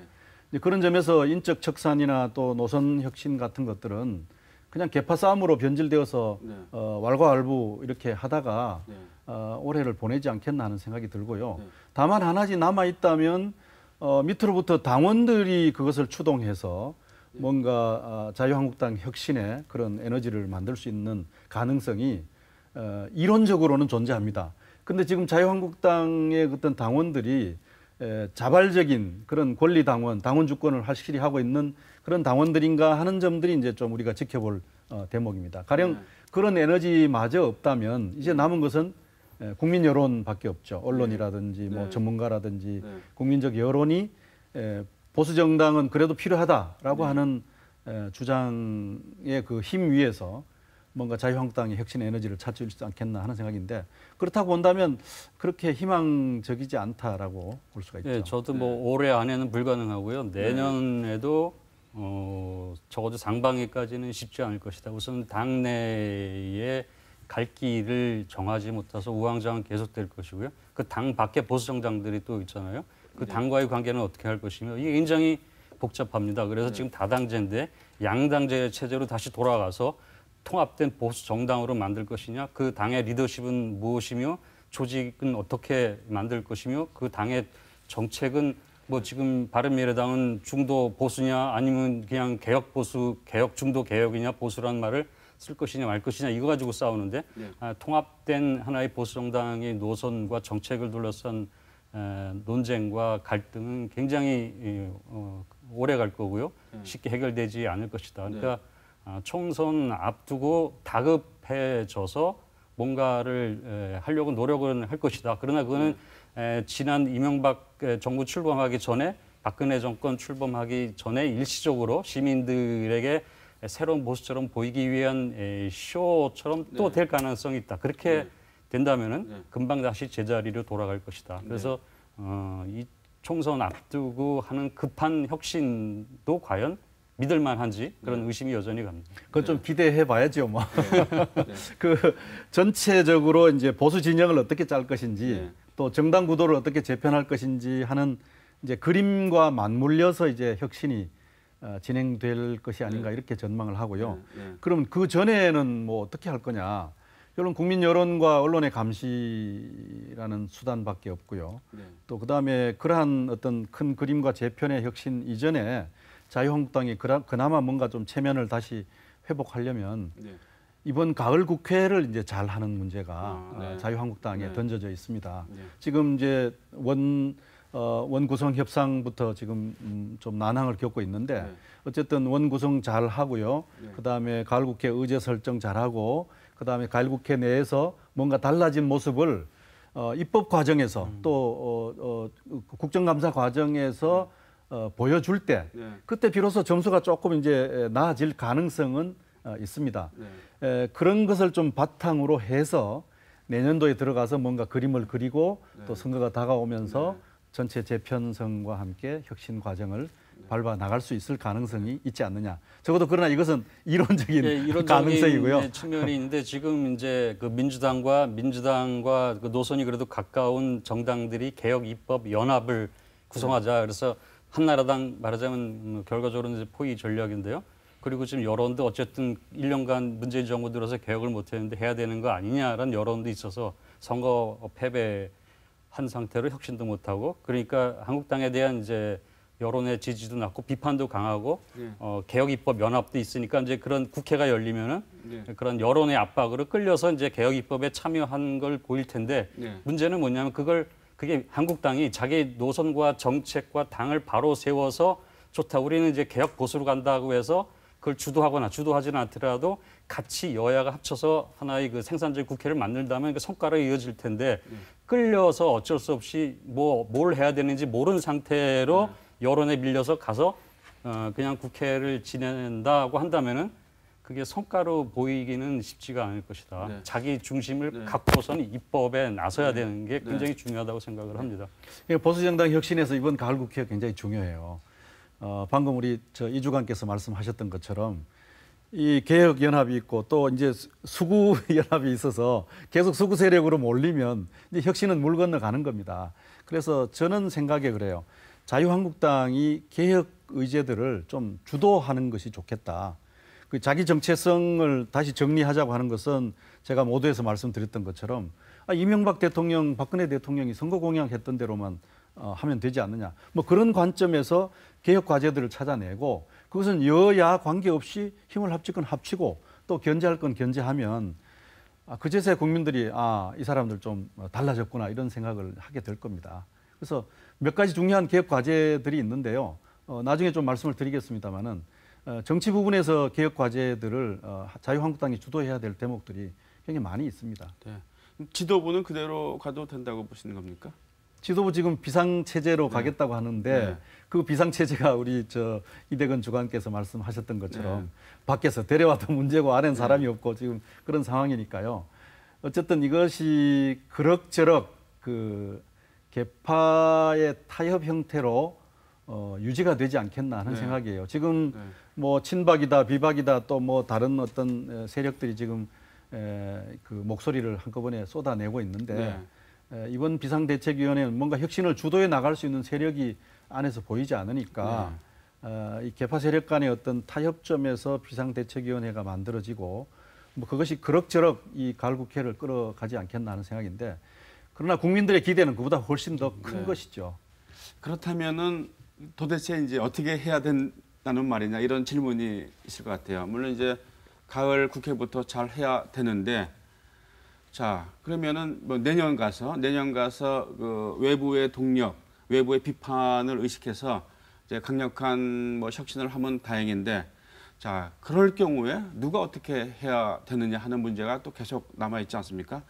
그런 점에서 인적 척산이나 또 노선 혁신 같은 것들은 그냥 계파 싸움으로 변질되어서 왈가왈부 이렇게 하다가 올해를 보내지 않겠나 하는 생각이 들고요. 다만 하나씩 남아 있다면 밑으로부터 당원들이 그것을 추동해서 뭔가 자유한국당 혁신의 그런 에너지를 만들 수 있는 가능성이 이론적으로는 존재합니다. 근데 지금 자유한국당의 어떤 당원들이 자발적인 그런 권리 당원, 당원 주권을 확실히 하고 있는 그런 당원들인가 하는 점들이 이제 좀 우리가 지켜볼 대목입니다. 가령 그런 에너지마저 없다면 이제 남은 것은 국민 여론밖에 없죠. 언론이라든지 뭐 전문가라든지 국민적 여론이 보수 정당은 그래도 필요하다라고 하는 주장의 그 힘 위에서 뭔가 자유한국당의 혁신 에너지를 찾을 수 있지 않겠나 하는 생각인데 그렇다고 본다면 그렇게 희망적이지 않다라고 볼 수가 있죠. 네, 저도 뭐 올해 안에는 불가능하고요. 내년에도 적어도 상반기까지는 쉽지 않을 것이다. 우선 당내에 갈 길을 정하지 못해서 우왕좌왕 계속될 것이고요. 그 당 밖에 보수 정당들이 또 있잖아요. 그 당과의 관계는 어떻게 할 것이며 이게 굉장히 복잡합니다. 그래서 지금 다당제인데 양당제 체제로 다시 돌아가서 통합된 보수 정당으로 만들 것이냐, 그 당의 리더십은 무엇이며 조직은 어떻게 만들 것이며 그 당의 정책은 뭐 지금 바른미래당은 중도 보수냐 아니면 그냥 개혁 보수, 개혁 중도 개혁이냐 보수라는 말을 쓸 것이냐 말 것이냐 이거 가지고 싸우는데 통합된 하나의 보수 정당의 노선과 정책을 둘러싼 논쟁과 갈등은 굉장히 오래 갈 거고요. 쉽게 해결되지 않을 것이다. 그러니까 총선 앞두고 다급해져서 뭔가를 하려고 노력은 할 것이다. 그러나 그거는 지난 이명박 정부 출범하기 전에 박근혜 정권 출범하기 전에 일시적으로 시민들에게 새로운 보수처럼 보이기 위한 쇼처럼 또 될 가능성이 있다. 그렇게 된다면은 금방 다시 제자리로 돌아갈 것이다. 그래서 이 총선 앞두고 하는 급한 혁신도 과연 믿을 만한지 그런 의심이 여전히 갑니다. 그건 좀 기대해 봐야죠, 뭐. 그 전체적으로 이제 보수 진영을 어떻게 짤 것인지 또 정당 구도를 어떻게 재편할 것인지 하는 이제 그림과 맞물려서 이제 혁신이 진행될 것이 아닌가 이렇게 전망을 하고요. 그럼 그 전에는 뭐 어떻게 할 거냐? 결론 국민 여론과 언론의 감시라는 수단밖에 없고요. 또 그다음에 그러한 어떤 큰 그림과 재편의 혁신 이전에 자유한국당이 그나마 뭔가 좀 체면을 다시 회복하려면 이번 가을 국회를 이제 잘 하는 문제가 자유한국당에 던져져 있습니다. 지금 이제 원 구성 협상부터 지금 좀 난항을 겪고 있는데 어쨌든 원 구성 잘 하고요. 그다음에 가을 국회 의제 설정 잘 하고 그다음에 가을 국회 내에서 뭔가 달라진 모습을 입법 과정에서 또 국정감사 과정에서 보여줄 때 네. 그때 비로소 점수가 조금 이제 나아질 가능성은 있습니다. 네. 그런 것을 좀 바탕으로 해서 내년도에 들어가서 뭔가 그림을 그리고 또 선거가 다가오면서 전체 재편성과 함께 혁신 과정을 밟아 나갈 수 있을 가능성이 있지 않느냐. 적어도 그러나 이것은 이론적인 가능성이고요. 측면이 있는데 지금 이제 그 민주당과 그 노선이 그래도 가까운 정당들이 개혁 입법 연합을 구성하자. 그래서 한나라당 말하자면 결과적으로 이제 포위 전략인데요. 그리고 지금 여론도 어쨌든 1년간 문재인 정부 들어서 개혁을 못했는데 해야 되는 거 아니냐라는 여론도 있어서 선거 패배한 상태로 혁신도 못하고 그러니까 한국당에 대한 이제 여론의 지지도 낮고 비판도 강하고 네. 개혁 입법 연합도 있으니까 이제 그런 국회가 열리면은 네. 그런 여론의 압박으로 끌려서 이제 개혁 입법에 참여한 걸 보일 텐데 네. 문제는 뭐냐면 그게 한국당이 자기 노선과 정책과 당을 바로 세워서 좋다. 우리는 이제 개혁 보수로 간다고 해서 그걸 주도하거나 주도하지는 않더라도 같이 여야가 합쳐서 하나의 그 생산적인 국회를 만들다면 그 성과로 이어질 텐데 끌려서 어쩔 수 없이 뭘 해야 되는지 모르는 상태로 여론에 밀려서 가서 그냥 국회를 지낸다고 한다면은 그게 성과로 보이기는 쉽지가 않을 것이다. 네. 자기 중심을 네. 갖고선 입법에 나서야 되는 게 굉장히 중요하다고 생각을 합니다. 보수정당 혁신에서 이번 가을 국회가 굉장히 중요해요. 방금 우리 이주관께서 말씀하셨던 것처럼 이 개혁 연합이 있고 또 이제 수구 연합이 있어서 계속 수구 세력으로 몰리면 이제 혁신은 물 건너가는 겁니다. 그래서 저는 생각에 그래요. 자유한국당이 개혁 의제들을 좀 주도하는 것이 좋겠다. 그 자기 정체성을 다시 정리하자고 하는 것은 제가 모두에서 말씀드렸던 것처럼 이명박 대통령, 박근혜 대통령이 선거 공약했던 대로만 하면 되지 않느냐. 뭐 그런 관점에서 개혁 과제들을 찾아내고 그것은 여야 관계없이 힘을 합칠 건 합치고 또 견제할 건 견제하면 그제서야 국민들이 이 사람들 좀 달라졌구나 이런 생각을 하게 될 겁니다. 그래서 몇 가지 중요한 개혁 과제들이 있는데요. 나중에 좀 말씀을 드리겠습니다만은 정치 부분에서 개혁 과제들을 자유한국당이 주도해야 될 대목들이 굉장히 많이 있습니다. 네. 지도부는 그대로 가도 된다고 보시는 겁니까? 지도부 지금 비상체제로 가겠다고 하는데 네. 그 비상체제가 우리 이대건 주관께서 말씀하셨던 것처럼 밖에서 데려와도 문제고 안엔 사람이 없고 지금 그런 상황이니까요. 어쨌든 이것이 그럭저럭 그 개파의 타협 형태로 유지가 되지 않겠나 하는 생각이에요. 지금 뭐 친박이다 비박이다 또 뭐 다른 어떤 세력들이 지금 그 목소리를 한꺼번에 쏟아내고 있는데 이번 비상대책위원회는 뭔가 혁신을 주도해 나갈 수 있는 세력이 안에서 보이지 않으니까 이 개파 세력 간의 어떤 타협점에서 비상대책위원회가 만들어지고 뭐 그것이 그럭저럭 이 가을 국회를 끌어가지 않겠나 하는 생각인데 그러나 국민들의 기대는 그보다 훨씬 더 큰 것이죠. 그렇다면은 도대체 이제 어떻게 해야 된다는 말이냐 이런 질문이 있을 것 같아요. 물론 이제 가을 국회부터 잘 해야 되는데 자 그러면은 뭐 내년 가서 그 외부의 동력, 외부의 비판을 의식해서 이제 강력한 뭐 혁신을 하면 다행인데 자 그럴 경우에 누가 어떻게 해야 되느냐 하는 문제가 또 계속 남아 있지 않습니까?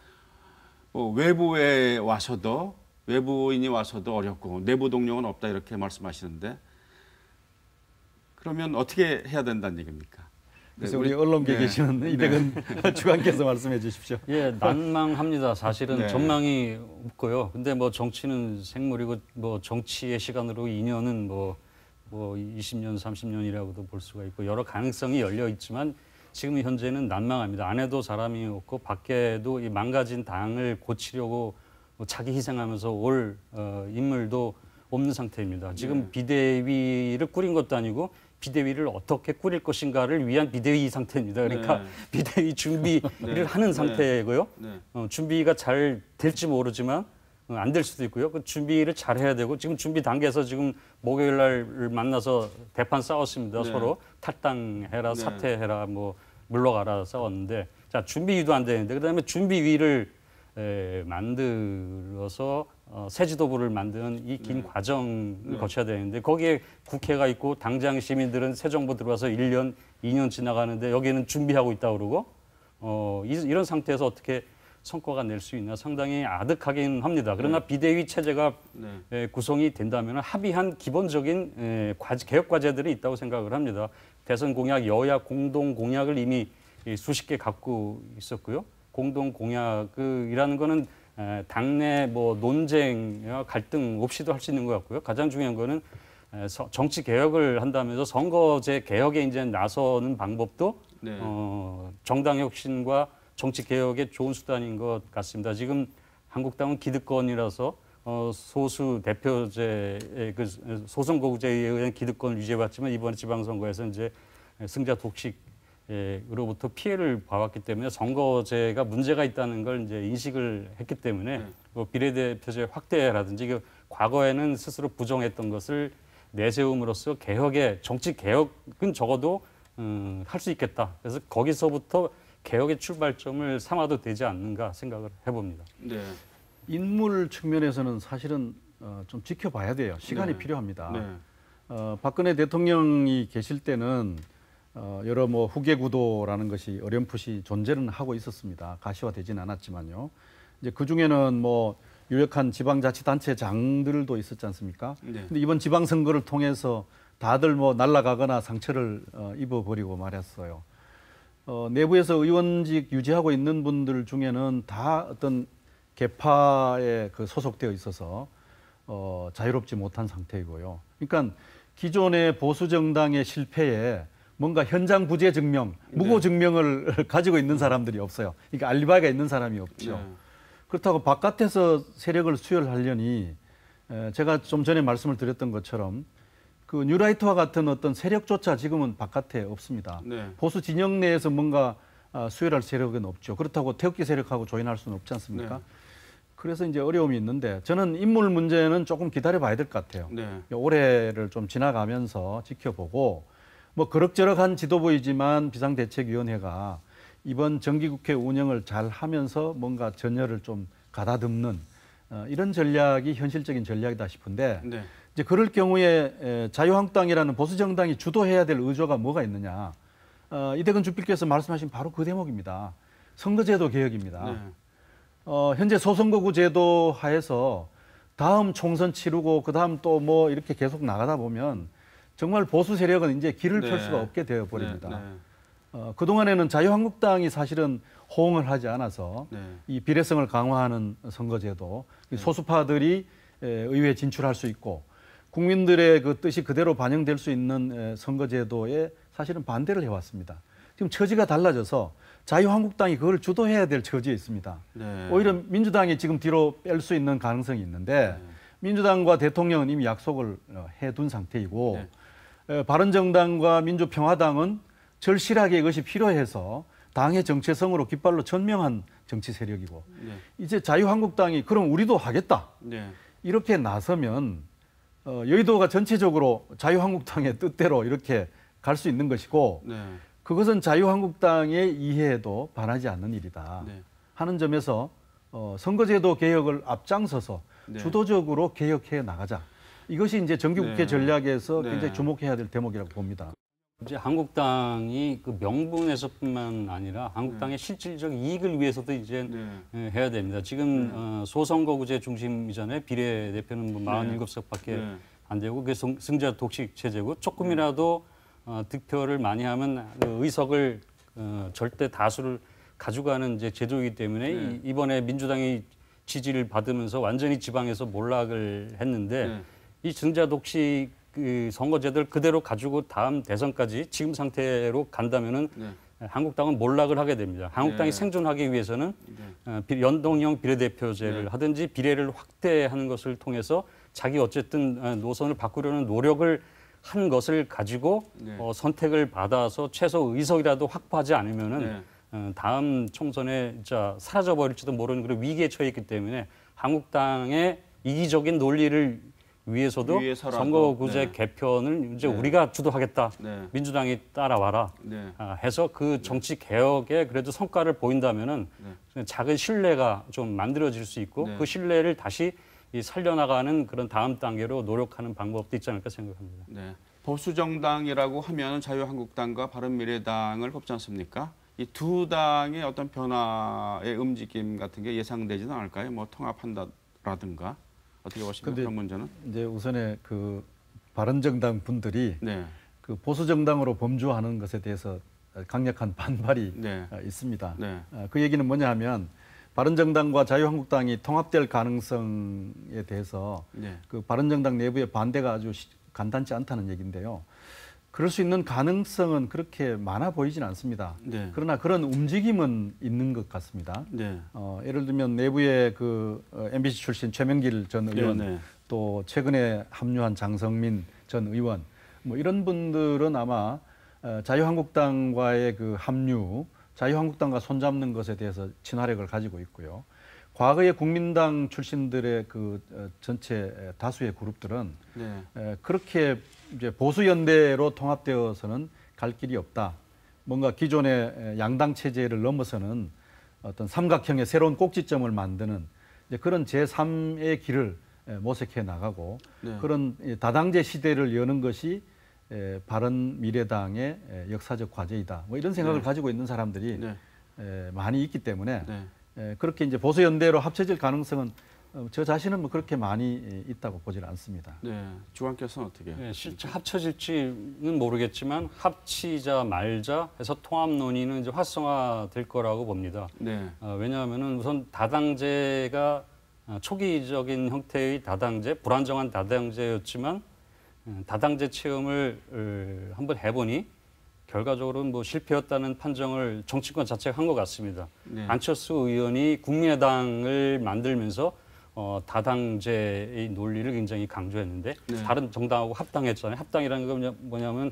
외부인이 와서도 어렵고 내부 동력은 없다 이렇게 말씀하시는데 그러면 어떻게 해야 된다는 얘기입니까? 그래서 우리 언론계에 계시는 이대건 주관께서 말씀해 주십시오. 예, 난망합니다. 사실은 전망이 없고요. 근데 뭐 정치는 생물이고 뭐 정치의 시간으로 2년은 뭐 20년, 30년이라고도 볼 수가 있고 여러 가능성이 열려 있지만 지금 현재는 난망합니다. 안에도 사람이 없고 밖에도 이 망가진 당을 고치려고 자기 희생하면서 올 인물도 없는 상태입니다. 지금 비대위를 꾸린 것도 아니고 비대위를 어떻게 꾸릴 것인가를 위한 비대위 상태입니다. 그러니까 비대위 준비를 하는 상태고요. 준비가 잘 될지 모르지만 안 될 수도 있고요. 그 준비를 잘 해야 되고 지금 준비 단계에서 지금 목요일 날 만나서 대판 싸웠습니다. 서로 탈당해라, 사퇴해라, 뭐 물러가라 싸웠는데 자 준비위도 안 되는데 그다음에 준비위를 만들어서 새 지도부를 만드는 이 긴 과정을 거쳐야 되는데 거기에 국회가 있고 당장 시민들은 새 정부 들어와서 1년, 2년 지나가는데 여기는 준비하고 있다고 그러고 이런 상태에서 어떻게 성과가 낼 수 있나 상당히 아득하긴 합니다. 그러나 비대위 체제가 구성이 된다면 합의한 기본적인 개혁 과제들이 있다고 생각을 합니다. 대선 공약, 여야 공동 공약을 이미 수십 개 갖고 있었고요. 공동 공약이라는 거는 당내 뭐 논쟁과 갈등 없이도 할 수 있는 것 같고요. 가장 중요한 거는 정치 개혁을 한다면서 선거제 개혁에 이제 나서는 방법도 정당 혁신과 정치 개혁의 좋은 수단인 것 같습니다. 지금 한국당은 기득권이라서 소수 대표제의 그 소선거구제에 의한 기득권을 유지해왔지만 이번 지방선거에서 이제 승자 독식으로부터 피해를 봐왔기 때문에 선거제가 문제가 있다는 걸 이제 인식을 했기 때문에 비례대표제 확대라든지 그 과거에는 스스로 부정했던 것을 내세움으로써 개혁의 정치 개혁은 적어도 할 수 있겠다. 그래서 거기서부터 개혁의 출발점을 삼아도 되지 않는가 생각을 해봅니다. 네. 인물 측면에서는 사실은 좀 지켜봐야 돼요. 시간이 필요합니다. 박근혜 대통령이 계실 때는 여러 뭐 후계 구도라는 것이 어렴풋이 존재는 하고 있었습니다. 가시화되지는 않았지만요. 이제 그 중에는 뭐 유력한 지방자치단체장들도 있었지 않습니까? 근데 이번 지방선거를 통해서 다들 뭐 날아가거나 상처를 입어버리고 말았어요. 내부에서 의원직 유지하고 있는 분들 중에는 다 어떤 계파에 그 소속되어 있어서 자유롭지 못한 상태이고요. 그러니까 기존의 보수 정당의 실패에 뭔가 현장 부재 증명, 무고 증명을 가지고 있는 사람들이 없어요. 그러니까 알리바이가 있는 사람이 없죠. 그렇다고 바깥에서 세력을 수혈하려니 제가 좀 전에 말씀을 드렸던 것처럼 그 뉴라이트와 같은 어떤 세력조차 지금은 바깥에 없습니다. 보수 진영 내에서 뭔가 수혈할 세력은 없죠. 그렇다고 태극기 세력하고 조인할 수는 없지 않습니까? 그래서 이제 어려움이 있는데 저는 인물 문제는 조금 기다려봐야 될 것 같아요. 올해를 좀 지나가면서 지켜보고 뭐 그럭저럭한 지도부이지만 비상대책위원회가 이번 정기국회 운영을 잘 하면서 뭔가 전열을 좀 가다듬는 이런 전략이 현실적인 전략이다 싶은데 이제 그럴 경우에 자유한국당이라는 보수정당이 주도해야 될 의조가 뭐가 있느냐. 이대근 주필께서 말씀하신 바로 그 대목입니다. 선거제도 개혁입니다. 현재 소선거구 제도 하에서 다음 총선 치르고 그다음 또 뭐 이렇게 계속 나가다 보면 정말 보수 세력은 이제 길을 펼 수가 없게 되어 버립니다. 그동안에는 자유한국당이 사실은 호응을 하지 않아서 이 비례성을 강화하는 선거제도, 소수파들이 의회에 진출할 수 있고 국민들의 그 뜻이 그대로 반영될 수 있는 선거제도에 사실은 반대를 해왔습니다. 지금 처지가 달라져서 자유한국당이 그걸 주도해야 될 처지에 있습니다. 오히려 민주당이 지금 뒤로 뺄 수 있는 가능성이 있는데 민주당과 대통령은 이미 약속을 해둔 상태이고 바른정당과 민주평화당은 절실하게 이것이 필요해서 당의 정체성으로 깃발로 전명한 정치 세력이고 이제 자유한국당이 그럼 우리도 하겠다 이렇게 나서면 여의도가 전체적으로 자유한국당의 뜻대로 이렇게 갈 수 있는 것이고 그것은 자유한국당의 이해에도 반하지 않는 일이다 하는 점에서 선거제도 개혁을 앞장서서 주도적으로 개혁해 나가자. 이것이 이제 정기국회 전략에서 굉장히 주목해야 될 대목이라고 봅니다. 이제 한국당이 그 명분에서뿐만 아니라 한국당의 실질적 이익을 위해서도 이제 해야 됩니다. 지금 소선거구제 중심이잖아요. 비례대표는 뭐 47석밖에 안 되고 그게 승자 독식 체제고 조금이라도 득표를 많이 하면 의석을 절대 다수를 가져가는 이제 제도이기 때문에 이번에 민주당이 지지를 받으면서 완전히 지방에서 몰락을 했는데 이 승자 독식 그 선거제도를 그대로 가지고 다음 대선까지 지금 상태로 간다면은 한국당은 몰락을 하게 됩니다. 한국당이 생존하기 위해서는 연동형 비례대표제를 하든지 비례를 확대하는 것을 통해서 자기 어쨌든 노선을 바꾸려는 노력을 한 것을 가지고 선택을 받아서 최소 의석이라도 확보하지 않으면은 다음 총선에 진짜 사라져버릴지도 모르는 그런 위기에 처해 있기 때문에 한국당의 이기적인 논리를 위해서도 선거구제 개편을 이제 우리가 주도하겠다. 민주당이 따라와라. 해서 그 정치 개혁에 그래도 성과를 보인다면은 작은 신뢰가 좀 만들어질 수 있고 그 신뢰를 다시 살려나가는 그런 다음 단계로 노력하는 방법도 있지 않을까 생각합니다. 보수 정당이라고 하면 자유한국당과 바른미래당을 뽑지 않습니까? 이 두 당의 어떤 변화의 움직임 같은 게 예상되지는 않을까요? 뭐 통합한다라든가 어떻게 보십니까? 근데 그런 문제는? 이제 우선에 그 바른정당 분들이 네. 그 보수 정당으로 범주하는 것에 대해서 강력한 반발이 네. 있습니다. 네. 그 얘기는 뭐냐 하면 바른정당과 자유한국당이 통합될 가능성에 대해서 네. 그 바른정당 내부의 반대가 아주 간단치 않다는 얘기인데요. 그럴 수 있는 가능성은 그렇게 많아 보이진 않습니다. 네. 그러나 그런 움직임은 있는 것 같습니다. 네. 예를 들면 내부의 그 MBC 출신 최명길 전 의원, 네, 네. 또 최근에 합류한 장성민 전 의원, 뭐 이런 분들은 아마 자유한국당과의 그 합류, 자유한국당과 손잡는 것에 대해서 친화력을 가지고 있고요. 과거의 국민당 출신들의 그 전체 다수의 그룹들은 네. 그렇게 이제 보수 연대로 통합되어서는 갈 길이 없다. 뭔가 기존의 양당 체제를 넘어서는 어떤 삼각형의 새로운 꼭지점을 만드는 이제 그런 제3의 길을 모색해 나가고 네. 그런 다당제 시대를 여는 것이 바른미래당의 역사적 과제이다. 뭐 이런 생각을 네. 가지고 있는 사람들이 네. 많이 있기 때문에 네. 그렇게 이제 보수 연대로 합쳐질 가능성은 저 자신은 뭐 그렇게 많이 있다고 보지는 않습니다. 네. 주관께서는 어떻게? 네, 실제 합쳐질지는 모르겠지만 합치자 말자 해서 통합 논의는 이제 활성화될 거라고 봅니다. 네. 왜냐하면은 우선 다당제가 초기적인 형태의 다당제, 불안정한 다당제였지만 다당제 체험을 한번 해보니 결과적으로는 뭐 실패였다는 판정을 정치권 자체가 한 것 같습니다. 네. 안철수 의원이 국민의당을 만들면서 다당제의 논리를 굉장히 강조했는데 네. 다른 정당하고 합당했잖아요. 합당이라는 건 뭐냐면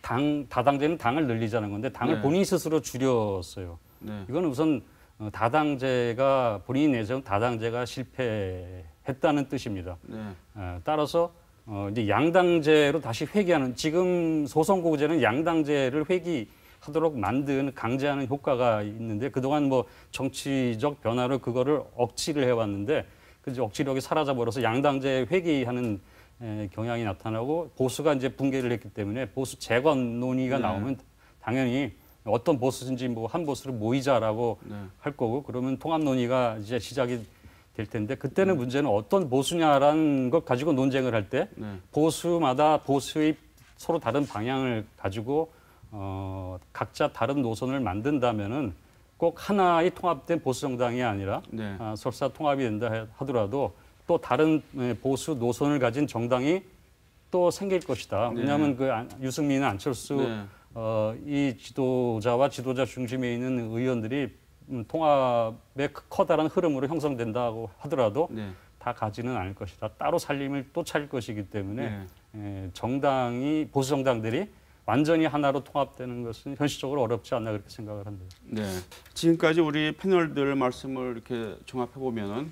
다당제는 당을 늘리자는 건데 당을 네. 본인 스스로 줄였어요. 네. 이건 우선 다당제가 본인이 내세운 다당제가 실패했다는 뜻입니다. 네. 따라서 이제 양당제로 다시 회귀하는 지금 소선거구제는 양당제를 회귀하도록 만드는 강제하는 효과가 있는데 그동안 뭐 정치적 변화로 그거를 억지를 해왔는데 그 억지력이 사라져버려서 양당제 회귀하는 경향이 나타나고 보수가 이제 붕괴를 했기 때문에 보수 재건 논의가 네. 나오면 당연히 어떤 보수든지 뭐 한 보수를 모이자라고 네. 할 거고 그러면 통합 논의가 이제 시작이 될 텐데 그때는 문제는 어떤 보수냐라는 것 가지고 논쟁을 할 때 네. 보수마다 보수의 서로 다른 방향을 가지고 각자 다른 노선을 만든다면은 꼭 하나의 통합된 보수 정당이 아니라 네. 설사 통합이 된다 하더라도 또 다른 보수 노선을 가진 정당이 또 생길 것이다. 네. 왜냐하면 그 유승민, 안철수 네. 이 지도자와 지도자 중심에 있는 의원들이 통합의 커다란 흐름으로 형성된다고 하더라도 네. 다 가지는 않을 것이다. 따로 살림을 또 차릴 것이기 때문에 네. 정당이 보수 정당들이 완전히 하나로 통합되는 것은 현실적으로 어렵지 않나 그렇게 생각을 합니다. 네. 지금까지 우리 패널들 말씀을 이렇게 종합해 보면은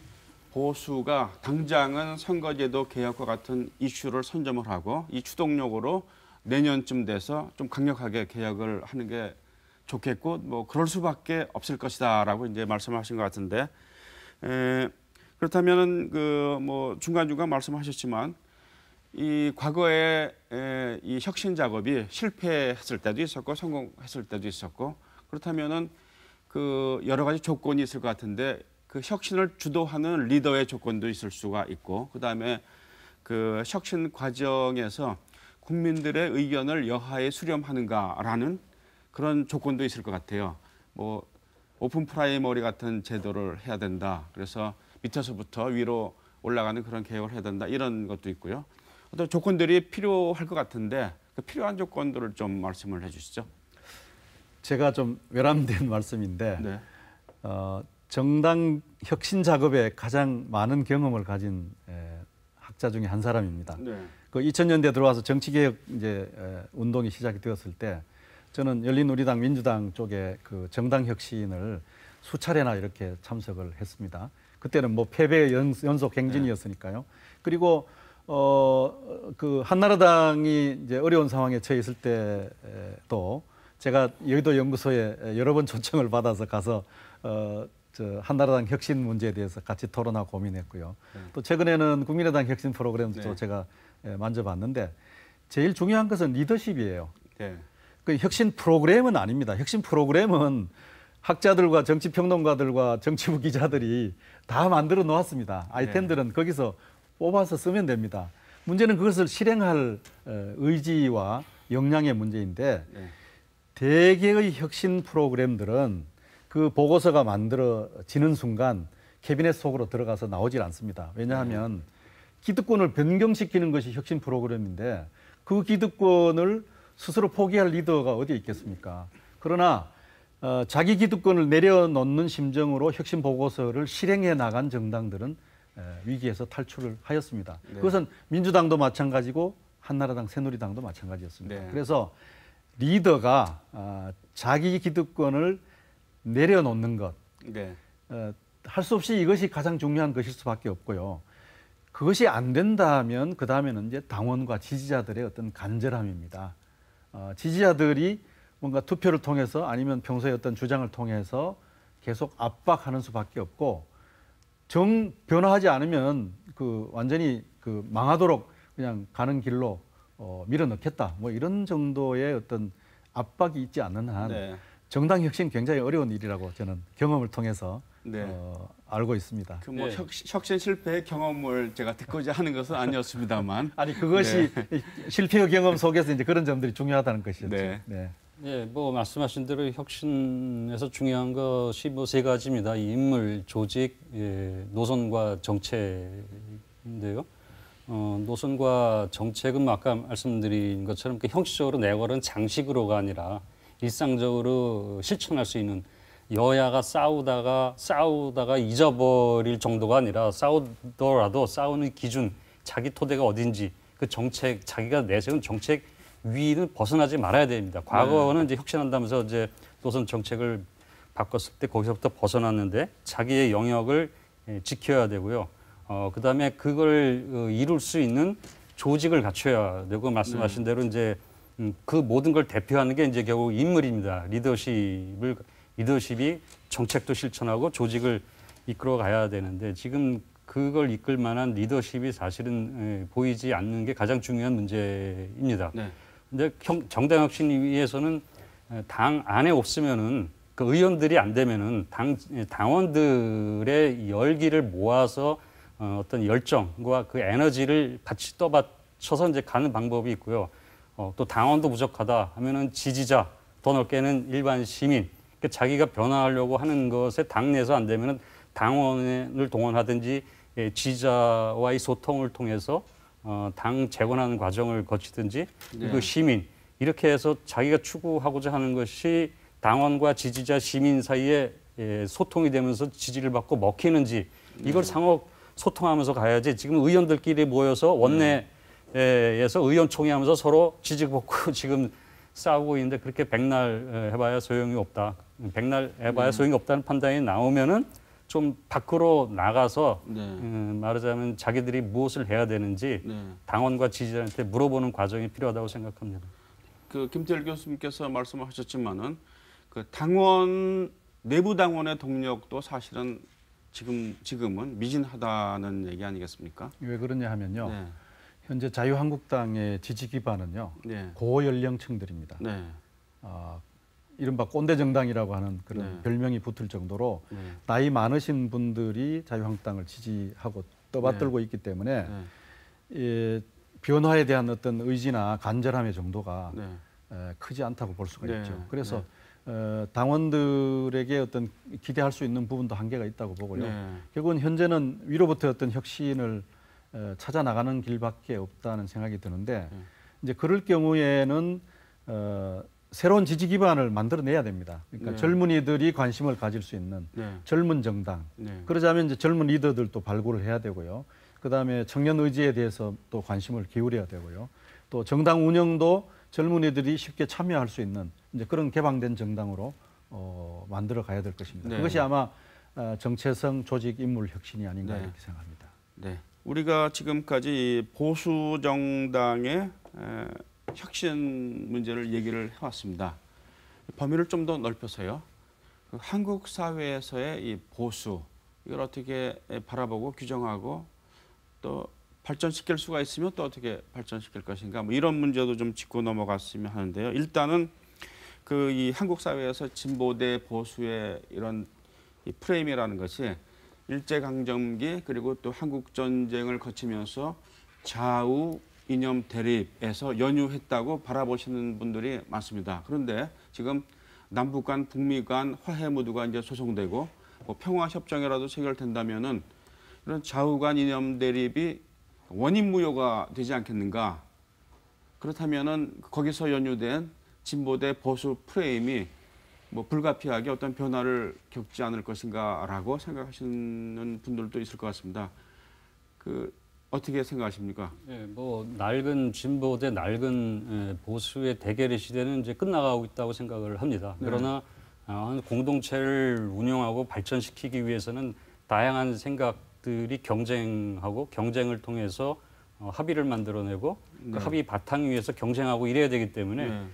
보수가 당장은 선거제도 개혁과 같은 이슈를 선점을 하고 이 추동력으로 내년쯤 돼서 좀 강력하게 개혁을 하는 게 좋겠고 뭐 그럴 수밖에 없을 것이다라고 이제 말씀하신 것 같은데 그렇다면은 그 뭐 중간중간 말씀하셨지만 이 과거에 이 혁신 작업이 실패했을 때도 있었고 성공했을 때도 있었고 그렇다면은 그 여러 가지 조건이 있을 것 같은데 그 혁신을 주도하는 리더의 조건도 있을 수가 있고 그다음에 그 혁신 과정에서 국민들의 의견을 여하에 수렴하는가라는 그런 조건도 있을 것 같아요. 뭐 오픈 프라이머리 같은 제도를 해야 된다. 그래서 밑에서부터 위로 올라가는 그런 개혁을 해야 된다. 이런 것도 있고요. 어떤 조건들이 필요할 것 같은데 그 필요한 조건들을 좀 말씀을 해주시죠. 제가 좀 외람된 말씀인데 네. 정당 혁신 작업에 가장 많은 경험을 가진 학자 중에 한 사람입니다. 네. 그 2000년대 들어와서 정치개혁 이제 운동이 시작이 되었을 때 저는 열린우리당, 민주당 쪽에 그 정당 혁신을 수차례나 이렇게 참석을 했습니다. 그때는 뭐 패배의 연속 행진이었으니까요. 그리고 그 한나라당이 이제 어려운 상황에 처해 있을 때도 제가 여의도 연구소에 여러 번 초청을 받아서 가서 저 한나라당 혁신 문제에 대해서 같이 토론하고 고민했고요. 또 최근에는 국민의당 혁신 프로그램도 네. 제가 만져봤는데 제일 중요한 것은 리더십이에요. 네. 그 혁신 프로그램은 아닙니다. 혁신 프로그램은 학자들과 정치평론가들과 정치부 기자들이 다 만들어 놓았습니다. 아이템들은 거기서 뽑아서 쓰면 됩니다. 문제는 그것을 실행할 의지와 역량의 문제인데 대개의 혁신 프로그램들은 그 보고서가 만들어지는 순간 캐비넷 속으로 들어가서 나오질 않습니다. 왜냐하면 기득권을 변경시키는 것이 혁신 프로그램인데 그 기득권을 스스로 포기할 리더가 어디에 있겠습니까? 그러나 자기 기득권을 내려놓는 심정으로 혁신 보고서를 실행해 나간 정당들은 위기에서 탈출을 하였습니다. 네. 그것은 민주당도 마찬가지고 한나라당, 새누리당도 마찬가지였습니다. 네. 그래서 리더가 자기 기득권을 내려놓는 것, 네. 할 수 없이 이것이 가장 중요한 것일 수밖에 없고요. 그것이 안 된다면 그 다음에는 이제 당원과 지지자들의 어떤 간절함입니다. 지지자들이 뭔가 투표를 통해서 아니면 평소에 어떤 주장을 통해서 계속 압박하는 수밖에 없고 변화하지 않으면 그 완전히 그 망하도록 그냥 가는 길로 밀어넣겠다. 뭐 이런 정도의 어떤 압박이 있지 않는 한 네. 정당 혁신 굉장히 어려운 일이라고 저는 경험을 통해서 네. 알고 있습니다. 그 뭐 혁신 실패의 경험을 제가 듣고자 하는 것은 아니었습니다만. 아니 그것이 실패의 경험 속에서 이제 그런 점들이 중요하다는 것이었죠. 네. 네. 예, 뭐 말씀하신 대로 혁신에서 중요한 것이 뭐 세 가지입니다. 이 인물, 조직, 노선과 정책인데요. 노선과 정책은 아까 말씀드린 것처럼 형식적으로 내걸은 장식으로가 아니라 일상적으로 실천할 수 있는 여야가 싸우다가 잊어버릴 정도가 아니라 싸우더라도 싸우는 기준, 자기 토대가 어딘지 그 정책, 자기가 내세운 정책 위는 벗어나지 말아야 됩니다. 과거는 이제 혁신한다면서 이제 노선 정책을 바꿨을 때 거기서부터 벗어났는데 자기의 영역을 지켜야 되고요. 그다음에 그걸 이룰 수 있는 조직을 갖춰야 되고 말씀하신 대로 이제 그 모든 걸 대표하는 게 이제 결국 인물입니다. 리더십이 정책도 실천하고 조직을 이끌어 가야 되는데 지금 그걸 이끌 만한 리더십이 사실은 보이지 않는 게 가장 중요한 문제입니다. 네. 근데 정당 혁신을 위해서는 당 안에 없으면은 그 의원들이 안 되면은 당원들의 열기를 모아서 어떤 열정과 그 에너지를 같이 떠받쳐서 이제 가는 방법이 있고요. 또 당원도 부족하다 하면은 지지자, 더 넓게는 일반 시민, 그러니까 자기가 변화하려고 하는 것에 당내에서 안 되면은 당원을 동원하든지 지지자와의 소통을 통해서 당 재건하는 과정을 거치든지 그리고 시민 이렇게 해서 자기가 추구하고자 하는 것이 당원과 지지자, 시민 사이에 소통이 되면서 지지를 받고 먹히는지 이걸 상호 소통하면서 가야지 지금 의원들끼리 모여서 원내에서 의원총회하면서 서로 지지받고 지금 싸우고 있는데 그렇게 백날 해봐야 소용이 없다. 백날 해봐야 소용이 없다는 판단이 나오면은 좀 밖으로 나가서 말하자면 자기들이 무엇을 해야 되는지 당원과 지지자한테 물어보는 과정이 필요하다고 생각합니다. 그 김태일 교수님께서 말씀하셨지만은 그 당원 내부 당원의 동력도 사실은 지금은 미진하다는 얘기 아니겠습니까? 왜 그러냐 하면요. 네. 현재 자유한국당의 지지 기반은요. 네. 고연령층들입니다. 네. 이른바 꼰대 정당이라고 하는 그런 별명이 붙을 정도로 나이 많으신 분들이 자유한국당을 지지하고 떠받들고 있기 때문에 변화에 대한 어떤 의지나 간절함의 정도가 크지 않다고 볼 수가 있죠. 그래서 당원들에게 어떤 기대할 수 있는 부분도 한계가 있다고 보고요. 결국은 현재는 위로부터 어떤 혁신을 찾아 나가는 길밖에 없다는 생각이 드는데 이제 그럴 경우에는 새로운 지지 기반을 만들어내야 됩니다. 그러니까 젊은이들이 관심을 가질 수 있는 젊은 정당. 그러자면 이제 젊은 리더들도 발굴을 해야 되고요. 그다음에 청년 의지에 대해서 또 관심을 기울여야 되고요. 또 정당 운영도 젊은이들이 쉽게 참여할 수 있는 이제 그런 개방된 정당으로 만들어 가야 될 것입니다. 그것이 아마 정체성, 조직, 인물 혁신이 아닌가 이렇게 생각합니다. 네. 우리가 지금까지 보수 정당의 혁신 문제를 얘기를 해왔습니다. 범위를 좀 더 넓혀서요. 한국 사회에서의 이 보수 이걸 어떻게 바라보고 규정하고 또 발전시킬 수가 있으면 또 어떻게 발전시킬 것인가 뭐 이런 문제도 좀 짚고 넘어갔으면 하는데요. 일단은 그 이 한국 사회에서 진보 대 보수의 이런 이 프레임이라는 것이 일제강점기 그리고 또 한국 전쟁을 거치면서 좌우 이념 대립에서 연유했다고 바라보시는 분들이 많습니다. 그런데 지금 남북 간, 북미 간 화해 무드가 이제 조성되고 뭐 평화 협정이라도 체결된다면은 이런 좌우 간 이념 대립이 원인 무효가 되지 않겠는가? 그렇다면은 거기서 연유된 진보 대 보수 프레임이 뭐 불가피하게 어떤 변화를 겪지 않을 것인가라고 생각하시는 분들도 있을 것 같습니다. 그 어떻게 생각하십니까? 예, 뭐 낡은 진보 대 낡은 보수의 대결의 시대는 이제 끝나가고 있다고 생각을 합니다. 네. 그러나 공동체를 운영하고 발전시키기 위해서는 다양한 생각들이 경쟁하고 경쟁을 통해서 합의를 만들어내고 그 합의 바탕 위에서 경쟁하고 이래야 되기 때문에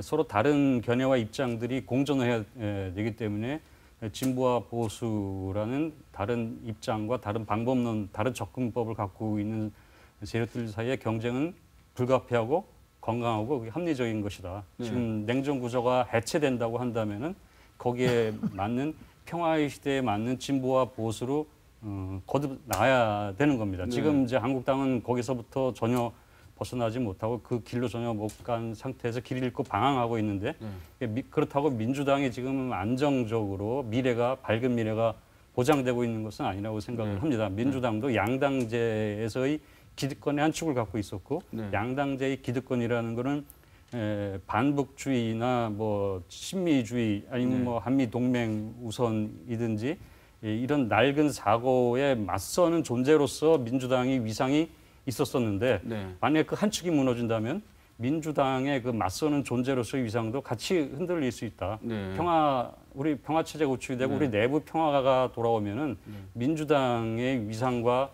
서로 다른 견해와 입장들이 공존해야 되기 때문에 진보와 보수라는 다른 입장과 다른 방법론, 다른 접근법을 갖고 있는 세력들 사이의 경쟁은 불가피하고 건강하고 합리적인 것이다. 지금 냉전 구조가 해체된다고 한다면은 거기에 맞는 평화의 시대에 맞는 진보와 보수로 거듭 나야 되는 겁니다. 지금 이제 한국당은 거기서부터 전혀 벗어나지 못하고 그 길로 전혀 못 간 상태에서 길을 잃고 방황하고 있는데 그렇다고 민주당이 지금 안정적으로 밝은 미래가 보장되고 있는 것은 아니라고 생각을 합니다. 민주당도 양당제에서의 기득권의 한 축을 갖고 있었고 양당제의 기득권이라는 거는 반북주의나 뭐 친미주의 아니면 뭐 한미 동맹 우선이든지 이런 낡은 사고에 맞서는 존재로서 민주당이 위상이 있었었는데 만약에 그 한 축이 무너진다면 민주당의 그 맞서는 존재로서의 위상도 같이 흔들릴 수 있다. 우리 평화 체제 구축이 되고 우리 내부 평화가 돌아오면은 민주당의 위상과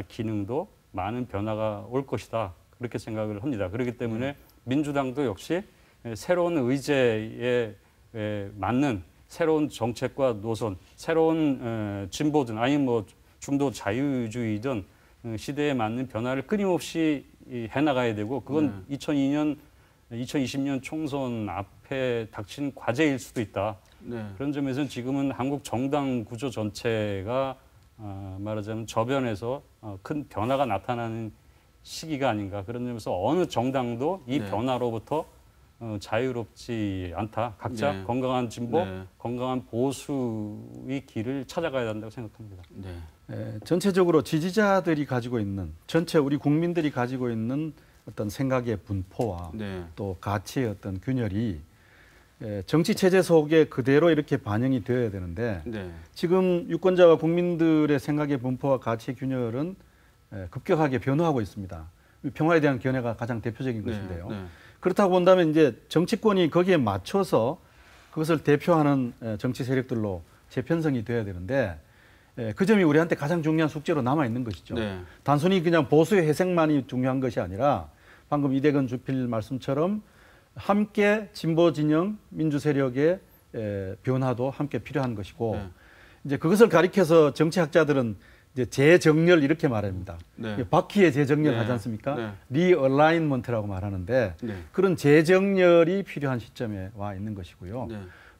기능도 많은 변화가 올 것이다. 그렇게 생각을 합니다. 그렇기 때문에 민주당도 역시 새로운 의제에 맞는 새로운 정책과 노선, 새로운 진보든 아니면 뭐 중도 자유주의든 시대에 맞는 변화를 끊임없이 해나가야 되고 그건 2020년 총선 앞에 닥친 과제일 수도 있다. 그런 점에서는 지금은 한국 정당 구조 전체가 말하자면 저변에서 큰 변화가 나타나는 시기가 아닌가. 그런 점에서 어느 정당도 이 변화로부터 자유롭지 않다. 각자 건강한 진보, 건강한 보수의 길을 찾아가야 한다고 생각합니다. 전체적으로 지지자들이 가지고 있는 전체 우리 국민들이 가지고 있는 어떤 생각의 분포와 또 가치의 어떤 균열이 정치 체제 속에 그대로 이렇게 반영이 되어야 되는데 지금 유권자와 국민들의 생각의 분포와 가치의 균열은 급격하게 변화하고 있습니다. 평화에 대한 견해가 가장 대표적인 것인데요. 그렇다고 본다면 이제 정치권이 거기에 맞춰서 그것을 대표하는 정치 세력들로 재편성이 돼야 되는데 그 점이 우리한테 가장 중요한 숙제로 남아 있는 것이죠. 단순히 그냥 보수의 회색만이 중요한 것이 아니라 방금 이대건 주필 말씀처럼 함께 진보 진영 민주 세력의 변화도 함께 필요한 것이고 이제 그것을 가리켜서 정치학자들은 이제 재정렬 이렇게 말합니다. 바퀴의 재정렬 하지 않습니까? 리얼라인먼트라고 말하는데 그런 재정렬이 필요한 시점에 와 있는 것이고요.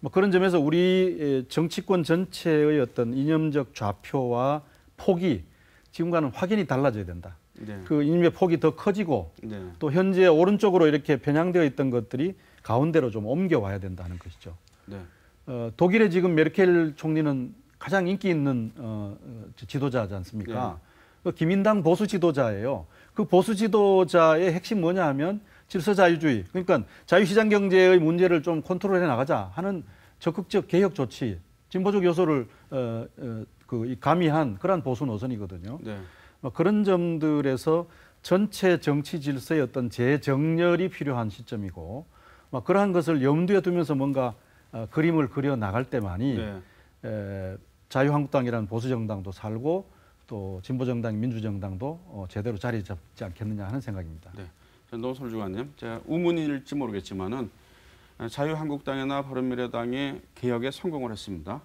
뭐 그런 점에서 우리 정치권 전체의 어떤 이념적 좌표와 폭이 지금과는 확연히 달라져야 된다. 그 이념의 폭이 더 커지고 또 현재 오른쪽으로 이렇게 편향되어 있던 것들이 가운데로 좀 옮겨와야 된다는 것이죠. 독일의 지금 메르켈 총리는 가장 인기 있는 지도자지 않습니까? 기민당 보수 지도자예요. 그 보수 지도자의 핵심 뭐냐 하면 질서자유주의, 그러니까 자유시장 경제의 문제를 좀 컨트롤해 나가자 하는 적극적 개혁 조치, 진보적 요소를 가미한 그러한 보수 노선이거든요. 그런 점들에서 전체 정치 질서의 어떤 재정렬이 필요한 시점이고 그러한 것을 염두에 두면서 뭔가 그림을 그려 나갈 때만이 자유한국당이라는 보수정당도 살고 또 진보정당, 민주정당도 제대로 자리 잡지 않겠느냐 하는 생각입니다. 노설 주관님, 제가 우문일지 모르겠지만은 자유한국당이나 바른미래당이 개혁에 성공을 했습니다.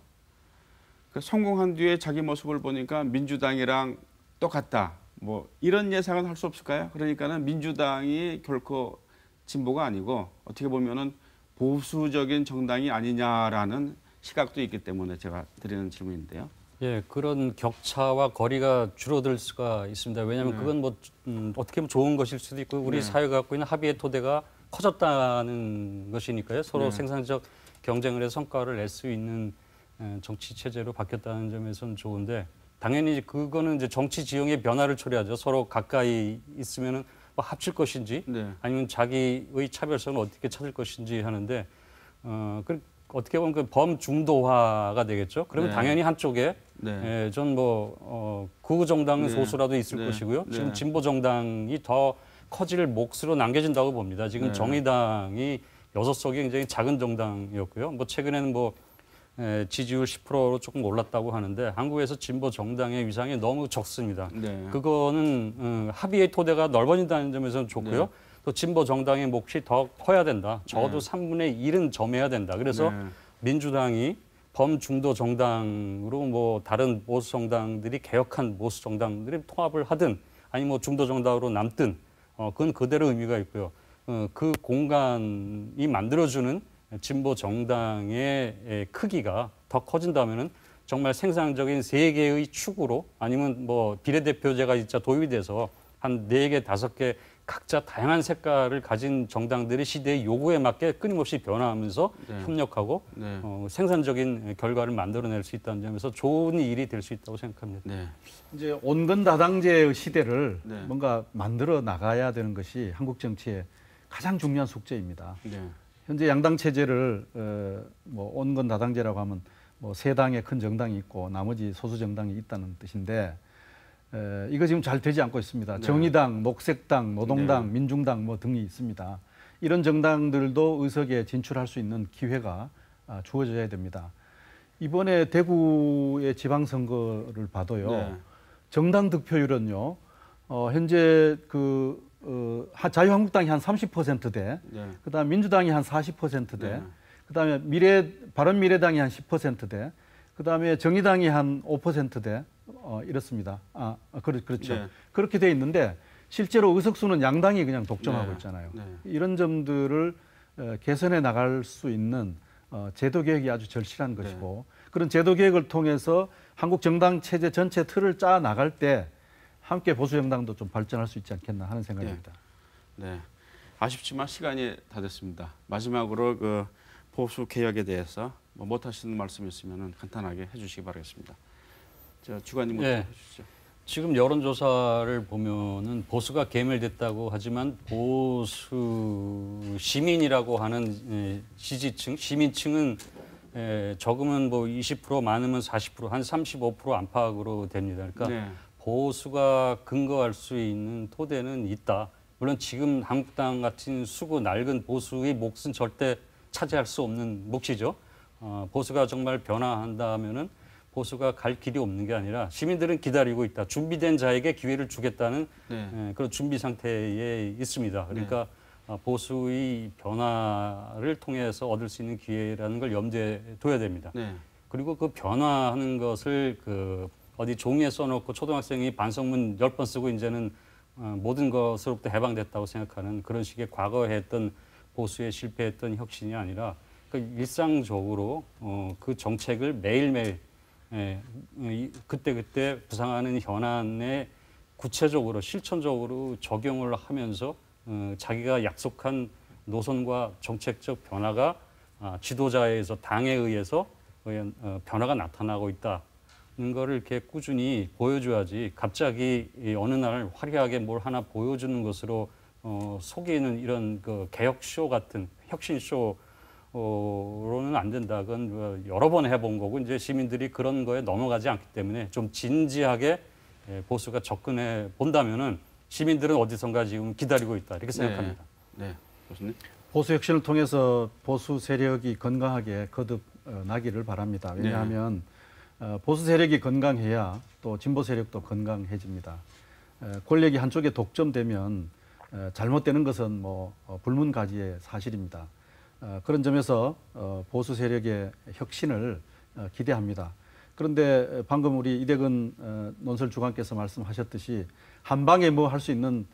그 성공한 뒤에 자기 모습을 보니까 민주당이랑 똑같다. 뭐 이런 예상은 할 수 없을까요? 그러니까는 민주당이 결코 진보가 아니고 어떻게 보면은 보수적인 정당이 아니냐라는 시각도 있기 때문에 제가 드리는 질문인데요. 예, 그런 격차와 거리가 줄어들 수가 있습니다. 왜냐하면 그건 뭐 어떻게 보면 좋은 것일 수도 있고 우리 사회가 갖고 있는 합의의 토대가 커졌다는 것이니까요. 서로 생산적 경쟁을 해서 성과를 낼 수 있는 정치 체제로 바뀌었다는 점에서는 좋은데 당연히 그거는 이제 정치 지형의 변화를 초래하죠. 서로 가까이 있으면은 뭐 합칠 것인지 아니면 자기의 차별성을 어떻게 찾을 것인지 하는데 어떻게 보면 그 범중도화가 되겠죠. 그러면 당연히 한쪽에 전 뭐 구구 정당은 소수라도 있을 것이고요. 지금 진보 정당이 더 커질 몫으로 남겨진다고 봅니다. 지금 정의당이 6석이 굉장히 작은 정당이었고요. 뭐 최근에는 뭐 지지율 10%로 조금 올랐다고 하는데 한국에서 진보 정당의 위상이 너무 적습니다. 그거는 합의의 토대가 넓어진다는 점에서는 좋고요. 또 진보 정당의 몫이 더 커야 된다. 적어도 3분의 1은 점해야 된다. 그래서 민주당이 범중도 정당으로 뭐 다른 보수 정당들이 개혁한 보수 정당들이 통합을 하든 아니 뭐 중도 정당으로 남든 그건 그대로 의미가 있고요. 그 공간이 만들어주는 진보 정당의 크기가 더 커진다면은 정말 생산적인 세 개의 축으로 아니면 뭐 비례대표제가 진짜 도입이 돼서 한 4개, 5개 각자 다양한 색깔을 가진 정당들이 시대의 요구에 맞게 끊임없이 변화하면서 협력하고 생산적인 결과를 만들어낼 수 있다는 점에서 좋은 일이 될 수 있다고 생각합니다. 이제 온건다당제의 시대를 뭔가 만들어 나가야 되는 것이 한국 정치의 가장 중요한 숙제입니다. 현재 양당 체제를 뭐 온건다당제라고 하면 뭐 3당의 큰 정당이 있고 나머지 소수 정당이 있다는 뜻인데 이거 지금 잘 되지 않고 있습니다. 정의당, 녹색당, 노동당, 민중당 뭐 등이 있습니다. 이런 정당들도 의석에 진출할 수 있는 기회가 주어져야 됩니다. 이번에 대구의 지방선거를 봐도요. 정당 득표율은요. 현재 자유한국당이 한 30%대, 그다음 민주당이 한 40%대, 그다음에 바른미래당이 한 10%대, 그다음에 정의당이 한 5%대 이렇습니다. 그렇죠. 그렇게 돼 있는데 실제로 의석수는 양당이 그냥 독점하고 있잖아요. 이런 점들을 개선해 나갈 수 있는 제도 개혁이 아주 절실한 것이고 그런 제도 개혁을 통해서 한국 정당 체제 전체 틀을 짜 나갈 때 함께 보수 정당도 좀 발전할 수 있지 않겠나 하는 생각입니다. 아쉽지만 시간이 다 됐습니다. 마지막으로 그 보수 개혁에 대해서 뭐 못하시는 말씀 있으면 간단하게 해주시기 바라겠습니다. 주관님 먼저 해주시죠. 지금 여론조사를 보면은 보수가 괴멸됐다고 하지만 보수 시민이라고 하는 지지층, 시민층은 적으면 뭐 20% 많으면 40% 한 35% 안팎으로 됩니다. 그러니까 보수가 근거할 수 있는 토대는 있다. 물론 지금 한국당 같은 수구 낡은 보수의 몫은 절대 차지할 수 없는 몫이죠. 보수가 정말 변화한다면은 보수가 갈 길이 없는 게 아니라 시민들은 기다리고 있다. 준비된 자에게 기회를 주겠다는 그런 준비 상태에 있습니다. 그러니까 보수의 변화를 통해서 얻을 수 있는 기회라는 걸 염두에 둬야 됩니다. 그리고 그 변화하는 것을 어디 종이에 써놓고 초등학생이 반성문 10번 쓰고 이제는 모든 것으로부터 해방됐다고 생각하는 그런 식의 과거에 했던 보수에 실패했던 혁신이 아니라 일상적으로 그 정책을 매일매일 그때그때 부상하는 현안에 구체적으로 실천적으로 적용을 하면서 자기가 약속한 노선과 정책적 변화가 지도자에서 당에 의해서 변화가 나타나고 있다는 거를 이렇게 꾸준히 보여줘야지 갑자기 어느 날 화려하게 뭘 하나 보여주는 것으로 속이는 이런 그 개혁쇼 같은 혁신쇼 로는 안 된다. 그건 여러 번 해본 거고 이제 시민들이 그런 거에 넘어가지 않기 때문에 좀 진지하게 보수가 접근해 본다면은 시민들은 어디선가 지금 기다리고 있다 이렇게 생각합니다. 교수님. 보수 혁신을 통해서 보수 세력이 건강하게 거듭나기를 바랍니다. 왜냐하면 보수 세력이 건강해야 또 진보 세력도 건강해집니다. 권력이 한쪽에 독점되면 잘못되는 것은 뭐 불문가지의 사실입니다. 그런 점에서 보수 세력의 혁신을 기대합니다. 그런데 방금 우리 이대근 논설주관께서 말씀하셨듯이 한 방에 뭐 할 수 있는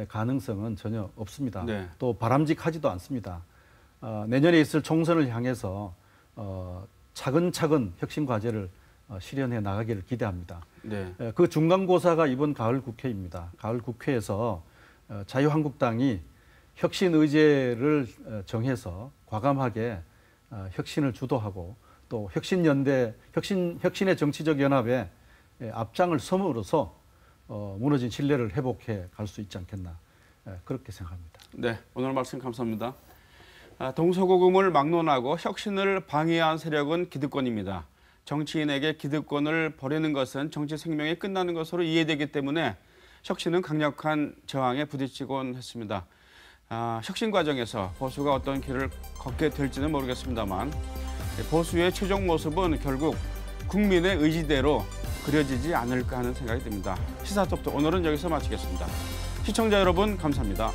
가능성은 전혀 없습니다. 또 바람직하지도 않습니다. 내년에 있을 총선을 향해서 차근차근 혁신 과제를 실현해 나가기를 기대합니다. 네. 그 중간고사가 이번 가을 국회입니다. 가을 국회에서 자유한국당이 혁신 의제를 정해서 과감하게 혁신을 주도하고 또 혁신연대, 혁신의 정치적 연합에 앞장을 섬으로써 무너진 신뢰를 회복해 갈 수 있지 않겠나 그렇게 생각합니다. 네, 오늘 말씀 감사합니다. 동서고금을 막론하고 혁신을 방해한 세력은 기득권입니다. 정치인에게 기득권을 버리는 것은 정치 생명이 끝나는 것으로 이해되기 때문에 혁신은 강력한 저항에 부딪히곤 했습니다. 혁신 과정에서 보수가 어떤 길을 걷게 될지는 모르겠습니다만 보수의 최종 모습은 결국 국민의 의지대로 그려지지 않을까 하는 생각이 듭니다. 시사톡톡 오늘은 여기서 마치겠습니다. 시청자 여러분 감사합니다.